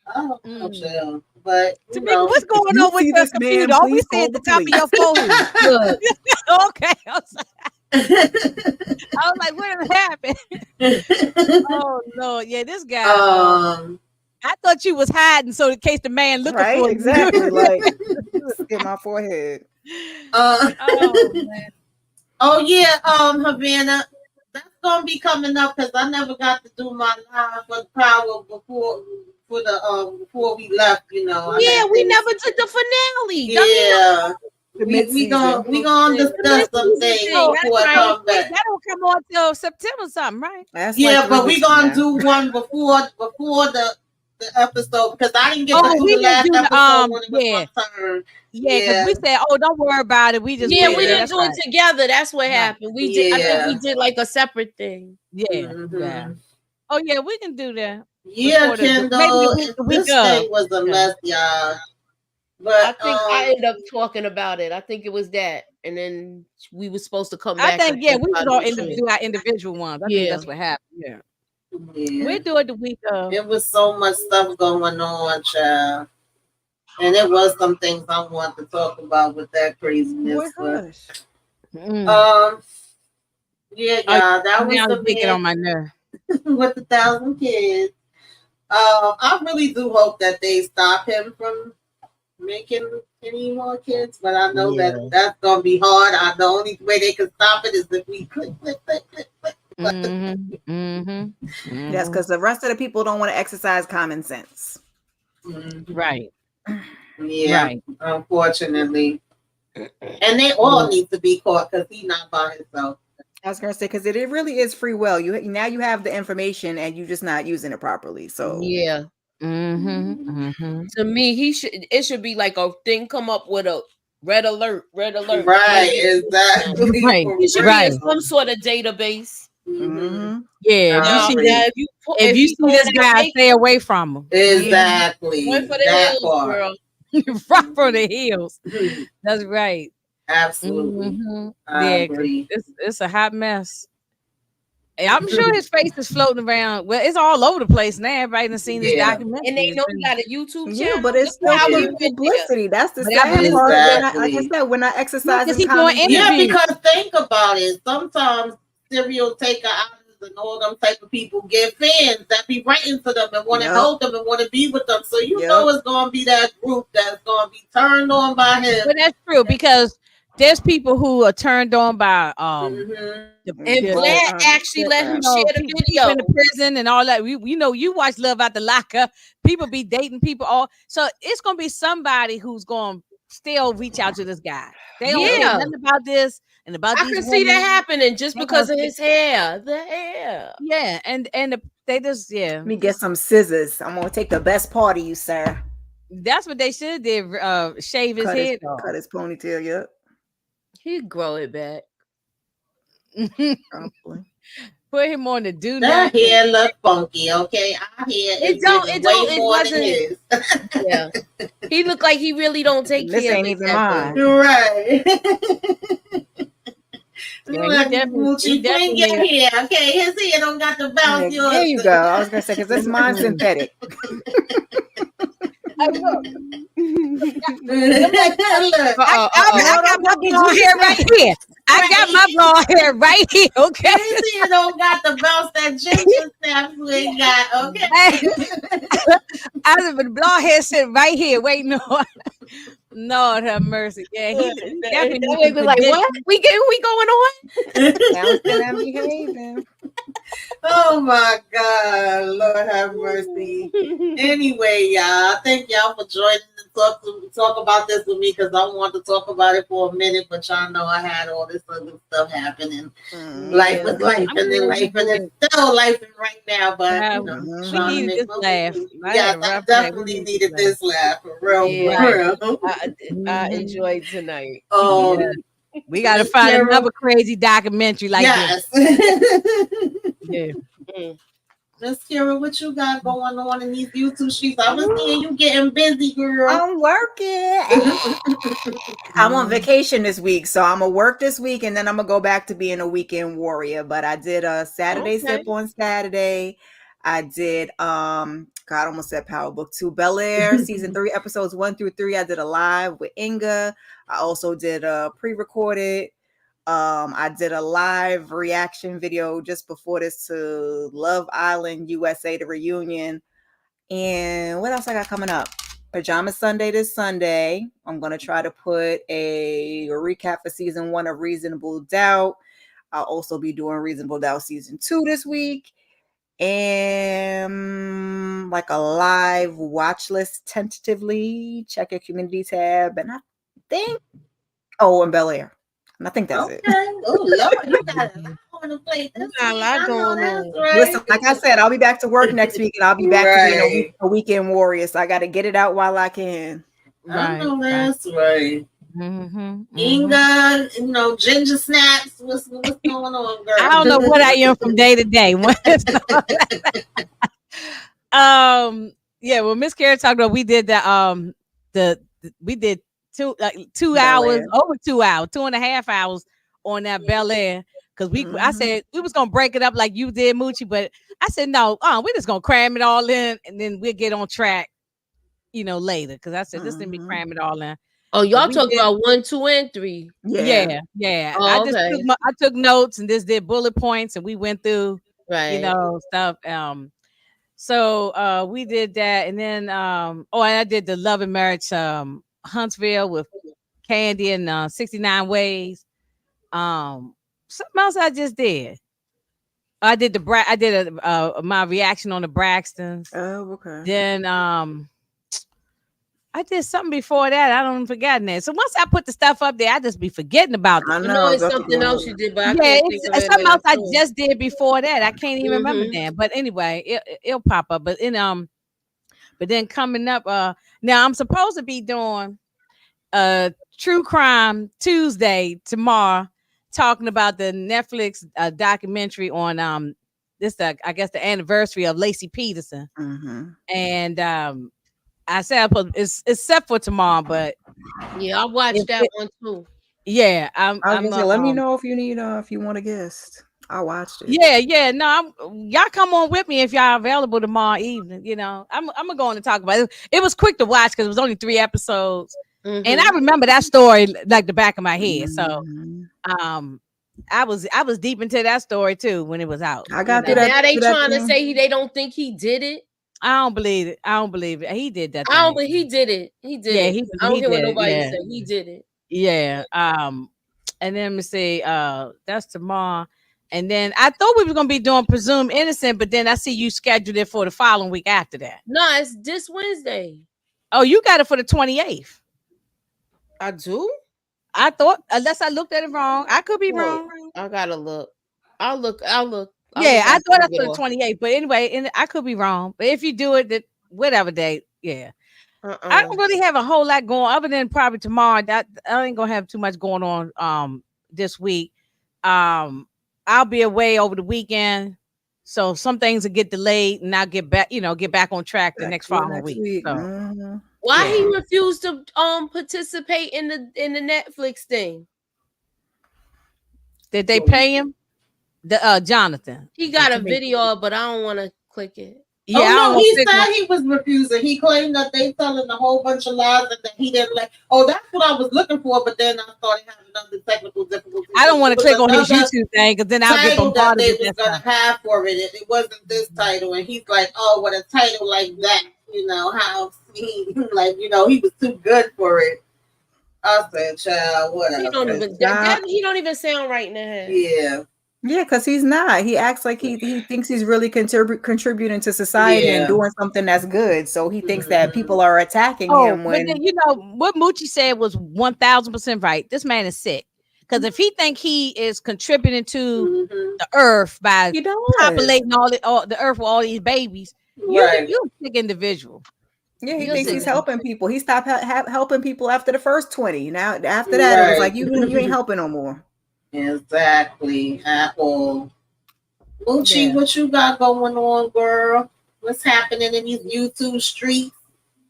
I don't know, child. But, you
Tamika,
know.
what's going
you
on with
see
your
this man,
computer? All we
please
see at
call
the
the
top of your phone.
Look,
Okay. I was like, what happened? Oh Lord, yeah, this guy. I thought you was hiding so in case the man looking
Right?
for you.
Exactly. Like in my forehead.
Oh man.
Oh yeah, Havana, that's gonna be coming up because I never got to do my live for Power before we left. You know.
yeah, we never took the finale.
Yeah,
The
we
mid-season.
gonna discuss some things
Oh,
before I
that's
come
Wait,
back.
that don't come on till September something, right?
That's
Yeah,
like
but
3
we
weeks from
gonna
now.
do one before the episode because I didn't get
Oh,
to do
we
the last
didn't do the,
episode when it was
yeah.
my turn.
Yeah, because we said, "Oh, don't worry about it. We just
Yeah,
wait."
we didn't
That's
do
right.
it together. That's what
Right.
happened. We did. I think
Yeah.
we did like a separate thing.
Yeah,
Mhm.
yeah. Oh yeah, we can do that.
Yeah,
Before the-
Kendall.
maybe the week
This
of.
thing was a
Yeah.
mess, y'all. But
I think I ended up talking about it. I think it was that, and then we were supposed to come back.
I think
and
yeah,
talk
we was
about
all
it again.
do our individual ones. I
Yeah.
think that's what happened. Yeah,
yeah,
we do it the week of.
it was so much stuff going on, child. And it was some things I want to talk about with that craziness. But,
Mm.
yeah, y'all, that was
Now
the
they get on
man
my nerve.
with the 1,000 kids. I really do hope that they stop him from making any more kids, but I know
Yeah.
that that's gonna be hard. The only way they can stop it is if we click.
Mhm, mhm,
That's
mhm.
because the rest of the people don't want to exercise common sense.
Right,
Yeah,
right.
unfortunately, and they all need to be caught because he's not by himself.
I was gonna say because it really is free will. You have the information and you're just not using it properly. So
Yeah.
Mhm, mhm.
To me, it should be like a thing come up with a red alert, red alert.
Right, exactly.
Right,
It should be
right.
in some sort of database.
Mhm.
Yeah,
Now,
Exactly.
if you see this guy, stay away from him.
Exactly.
Run for the
That
hills,
part.
girl.
Right from the hills. That's right.
Absolutely.
Mhm.
I
Yeah, 'cause
agree.
it's a hot mess. And I'm sure his face is floating around. Well, it's all over the place now. Everybody done seen this
Yeah.
documentary.
And they
It's
know
been-
he got a YouTube
yeah,
channel.
but it's
Look
still
how
Yeah.
he
for
went there.
publicity. That's the
But
sad
I believe-
part. Like I
Exactly.
said, we're not exercising
he
common
doing
sense.
Yeah,
interviews.
because think about it. Sometimes serial taker artists and all them type of people get fans that be writing to them and want to
Yep.
help them and want to be with them. So you
Yep.
know it's gonna be that group that's gonna be turned on by him.
But that's true because there's people who are turned on by
Mhm.
And Vlad actually let him share the
people
video.
in the prison and all that. You watch Love Out the Locker. People be dating people all. So it's gonna be somebody who's gonna still reach out to this guy. They don't care
Yeah.
nothing about this and about
I
these
can see that
women.
happening just
They
because of
gonna
his hair. The hair.
Yeah, and they just
Let me get some scissors. I'm gonna take the best part of you, sir.
that's what they should did. Shave his head off.
Cut his ponytail. Yep.
He'd grow it back.
Probably.
Put him on the do
That
not.
hair look funky, okay? Our hair
It
is
don't-
giving
it don't-
way
it
more than
wasn't-
his.
Yeah. He looked like he really don't take
This
care
ain't
of it
even
that
mine.
good.
Right.
Yeah, he
Like,
definitely-
Gucci,
he
bring your
definitely-
hair, okay? His hair don't got the bounce
Yeah,
yours.
there you go. I was gonna say because this mine's synthetic.
Look.
I got my blonde hair right here. I got my blonde hair right here. Okay.
His hair don't got the bounce that ginger snaps we got, okay?
I have the blonde hair sitting right here waiting on. Lord have mercy. Yeah, he definitely
That
needs
way
some
be like,
condition.
what? We going on?
Bouncing and behaving.
Oh my God, Lord have mercy. Anyway, y'all, thank y'all for joining to talk about this with me because I wanted to talk about it for a minute, but y'all know I had all this other stuff happening. Life was life, and then life, and it's still life right now. But
Yeah,
you know,
we
trying to
needed
make
this
my
laugh.
way.
I
Yes,
had a
I
rough day. We
definitely needed this laugh for real,
Yeah.
for real.
I enjoyed tonight.
We got to
Miss
find
Carol?
another crazy documentary like
Yes.
this. Yeah.
Miss Kira, what you got going on in these YouTube streets? I was seeing you getting busy, girl.
I'm working. I'm on vacation this week, so I'm gonna work this week, and then I'm gonna go back to being a weekend warrior. But I did a Saturday
Okay.
sip on Saturday. I did God, I almost said Power Book 2, Bel Air season 3, episodes 1 through 3. I did a live with Inga. I also did a pre-recorded. I did a live reaction video just before this to Love Island USA, the reunion. And what else I got coming up? Pajama Sunday this Sunday. I'm going to try to put a recap for season 1 of Reasonable Doubt. I'll also be doing Reasonable Doubt season 2 this week. And like a live watch list tentatively. Check your community tab. And I think, and Bel Air. And I think that's it.
Oh, Lord, you got a lot on the plate.
You got a lot going on.
Listen, like I said, I'll be back to work next week, and I'll be back to being a weekend warrior. So I got to get it out while I can.
I know that's right.
Mhm, mhm.
Inga, ginger snaps. What's going on, girl?
I don't know what I am from day to day. Yeah, well, Miss Kara talked about we did we did 2 hours, over 2 hours, 2.5 hours on that Bel Air. Because I said we was gonna break it up like you did, Moochie, but I said no, we're just gonna cram it all in and then we'll get on track, later. Because I said this didn't be cram it all in.
Oh, y'all
We
talk
did-
about 1, 2, and 3.
Yeah.
Oh,
I
okay.
took notes and just did bullet points and we went through,
Right.
stuff. So we did that, and then I did the Love and Marriage Huntsville with Candy and 69 Ways. Something else I just did. I did my reaction on the Braxtons.
Oh, okay.
Then I did something before that. I don't forget that. So once I put the stuff up there, I just be forgetting about it.
I
I
know.
know it's
that's
something
cool.
else you did, but I
Yeah,
can't think of
it's
it
something
right
else I
now.
just did before that. I can't even remember
Mhm.
that. But anyway, it'll pop up. But then coming up, now I'm supposed to be doing True Crime Tuesday tomorrow, talking about the Netflix documentary on I guess the anniversary of Lacey Peterson.
Mhm.
And I said it's set for tomorrow, but
Yeah, I watched that one too.
yeah,
I was
I'm
gonna say, let me know if you need if you want a guest. I watched it.
Yeah, no, y'all come on with me if y'all available tomorrow evening. You know, I'm gonna go on and talk about it. It was quick to watch because it was only 3 episodes, and I remember that story like the back of my head. So,
Mhm.
I was deep into that story too when it was out.
I got
you
through
know.
that.
Now they
through that
trying to
thing.
say they don't think he did it.
I don't believe it. I don't believe it. He did that.
I don't,
thing.
but he did it. He did
Yeah,
it. I don't
he
care what
did it.
nobody
Yeah.
say. He did it.
Yeah. And then let me see. That's tomorrow. And then I thought we were gonna be doing Presumed Innocent, but then I see you scheduled it for the following week after that.
No, it's this Wednesday.
Oh, you got it for the 28th.
I do.
I thought, unless I looked at it wrong, I could be wrong.
I gotta look. I'll look.
Yeah, I thought that's for the
off.
28th. But anyway, and I could be wrong. But if you do it, that whatever date, yeah. I don't really have a whole lot going other than probably tomorrow. That I ain't gonna have too much going on this week. I'll be away over the weekend, so some things will get delayed, and I'll get back on track the next following week. So,
Mhm.
Why he refused to participate in the Netflix thing?
Did they pay him? The Jonathan.
He got a video, but I don't want to click it.
Yeah, I
oh
don't
no, he
think
said he was refusing. He claimed that they telling a whole bunch of lies and that he didn't like. Oh, that's what I was looking for, but then I started having other technical difficulties.
I don't want to click on his
another
YouTube thing because then I'll get
title that
bombarded
they
with
was
that
gonna
stuff.
have for it. It wasn't this title, and he's like, "Oh, with a title like that, how he like, he was too good for it." I said, "Child, whatever."
He don't even he don't even sound right in the head.
Yeah.
Yeah, because he's not. He acts like he thinks he's really contributing to society and doing something that's good. So he thinks that people are attacking him when
but then, what Moochie said was 1000% right. This man is sick. Because if he think he is contributing to the earth by populating all the earth with all these babies, you're a sick individual.
Yeah, he thinks he's helping people. He stopped helping people after the first 20. Now after that, it was like you ain't helping no more.
Exactly. At all. Moochie, what you got going on, girl? What's happening in these YouTube streets?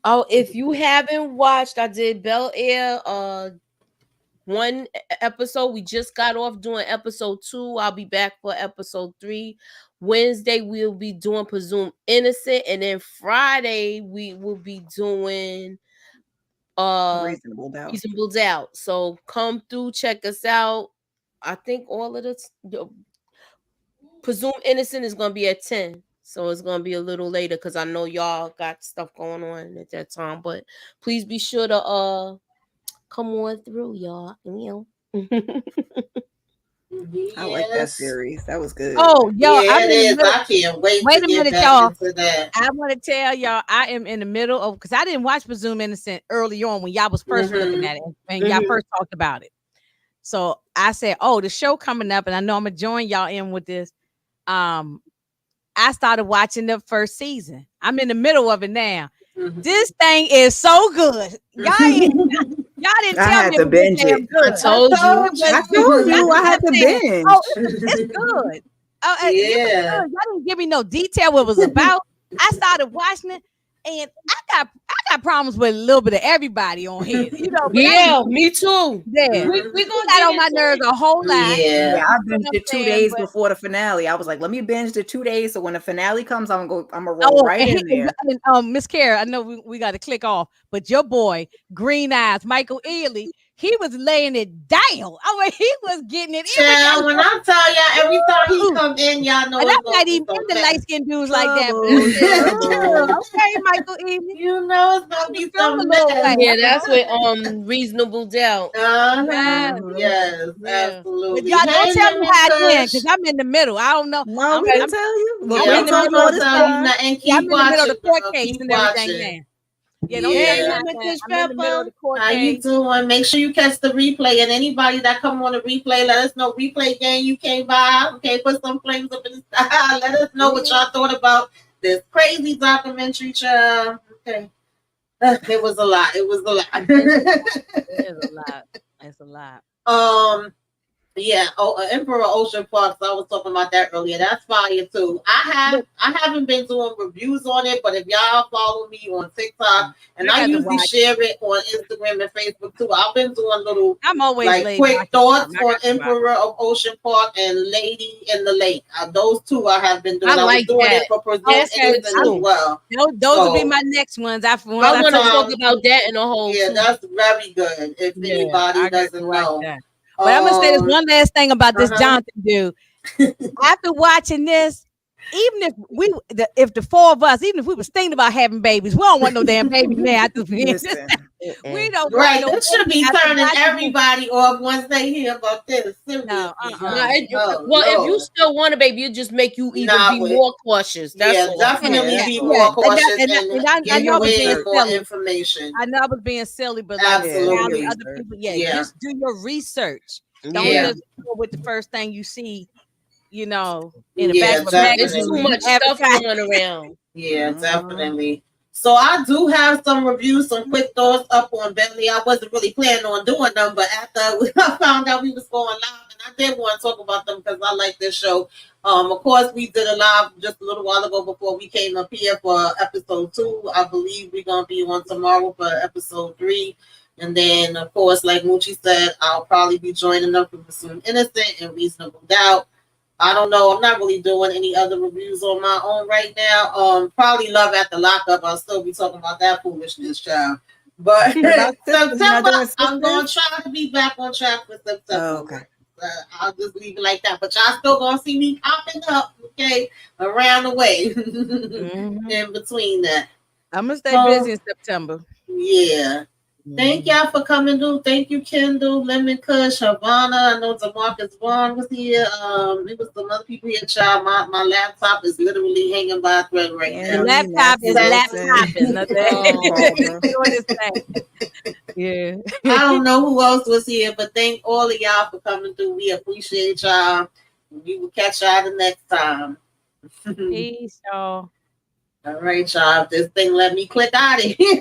Oh, if you haven't watched, I did Bel Air one episode. We just got off doing episode 2. I'll be back for episode 3. Wednesday we'll be doing Presumed Innocent, and then Friday we will be doing
Reasonable
Doubt. So come through, check us out. I think all of the Presumed Innocent is gonna be at 10. So it's gonna be a little later because I know y'all got stuff going on at that time. But please be sure to come on through, y'all.
I like that series. That was good.
Oh, yo,
it is. I can't wait.
Wait
to
a
get
minute,
back
y'all.
into that.
I want to tell y'all, I am in the middle of because I didn't watch Presumed Innocent early on when y'all was first looking at it and y'all first talked about it. So I said, "Oh, the show coming up," and I know I'm gonna join y'all in with this. I started watching the first season. I'm in the middle of it now. This thing is so good. Y'all didn't tell
I had
me
to
it was
binge
damn
it.
good.
I told you.
I told you I had to binge.
Oh, it's good. Y'all didn't give me no detail what it was about. I started watching it, and I got problems with a little bit of everybody on here.
Me too.
Yeah,
we gonna
got on my nerves a whole lot.
Yeah, I binged it 2 days before the finale. I was like, let me binge the 2 days so when the finale comes, I'm gonna roll right in there.
Miss Kara, I know we got to click off, but your boy, Green Eyes, Michael Ealy, he was laying it down. I mean, he was getting it.
Child, when I tell y'all, every time he come in, y'all know
And
it's
I'm
gonna
not
be
even
some
into
mess.
light skinned dudes like that. But
Trouble,
I said,
trouble.
okay, Michael Ealy.
You know it's gonna
I'm
be
feeling a
some
little
mess.
way.
Yeah, that's with Reasonable Doubt.
Yes.
Yes,
Yeah. But
absolutely.
y'all don't
Hey,
tell me
Lemon
how I win
Kush.
because I'm in the middle. I don't know.
No, we
I'm,
can tell you. But
Yeah,
I'm
we
in the
don't
middle
know
of
this
tell
the
you
time.
nothing.
yeah, I'm
Keep
in the middle of
watching,
the court
girl.
case
Keep
and everything
watching.
now. Yeah, don't
Yeah.
tell
Hey,
me
Lemon
nothing.
Kush
I'm in the middle of
Pepper.
the court
How you
case.
doing? Make sure you catch the replay. And anybody that come on the replay, let us know. Replay game you came by. Okay, put some flames up in the sky. Let us know what y'all thought about this crazy documentary, child. Okay. It was a lot. It was a lot.
It is a lot. It's a lot.
Yeah. Emperor Ocean Park. So I was talking about that earlier. That's fire too. I haven't been doing reviews on it, but if y'all follow me on TikTok, and I
got to
usually
watch
share it on Instagram and Facebook too. I've been doing little
I'm always
like
late
quick
watching
thoughts
something. I
on
got to watch.
Emperor of Ocean Park and Lady in the Lake. Those two I have been doing.
I
I was
like
doing
that.
it for Presumed
That's good
Innocent as
too.
well.
Those will be
So,
my next ones.
I want to talk
time-
about that in a whole.
Yeah, that's very good. If
Yeah,
anybody
I got
doesn't
to watch
know.
that. But I'm gonna say this one last thing about this Jonathan dude. After watching this, even if the four of us, even if we was thinking about having babies, we don't want no damn baby now. After
Listen,
we don't
Right,
want no
this should
baby
be
after
turning
watching this.
everybody off once they hear about this. Seriously,
No,
Nah,
Oh,
well, if you
Lord.
still want a baby, it just make you even
Nah,
be
but-
more cautious. That's
Yeah,
all.
definitely
Yeah,
be
that's
more
all.
cautious
And I
get
know I was being
way more
silly.
information.
I know I was being silly, but like
Absolutely.
other people,
Yeah.
just do your research. Don't
Yeah.
just go with the first thing you see, in the
Yeah,
back of a
definitely.
There's
magazine.
too much stuff going around.
Yeah,
Mhm.
definitely. So I do have some reviews, some quick thoughts up on Bentley. I wasn't really planning on doing them, but after I found out we was going live, and I did want to talk about them because I like this show. Of course, we did a live just a little while ago before we came up here for episode 2. I believe we're gonna be on tomorrow for episode 3. And then, of course, like Moochie said, I'll probably be joining them for Presumed Innocent and Reasonable Doubt. I don't know. I'm not really doing any other reviews on my own right now. Probably Love at the Lockup. I'll still be talking about that foolishness, child. But
About sisters, you're not
September,
doing
I'm going to
sisters?
try to be back on track for September.
Oh, okay.
I'll just leave it like that. But y'all still going to see me popping up, okay, around the way
Mhm.
in between that.
I'm gonna stay busy in September.
Yeah. Thank y'all for coming through. Thank you, Kendall, Lemon Kush, Havana. I know DeMarcus Vaughn was here. It was some other people here, child. My laptop is literally hanging by a thread right
Yeah,
The
now.
laptop is
Listen.
laptoping.
Oh.
Doing this thing. Yeah.
I don't know who else was here, but thank all of y'all for coming through. We appreciate y'all. We will catch y'all the next time.
Peace, y'all.
All right, y'all. If this thing let me click out of here.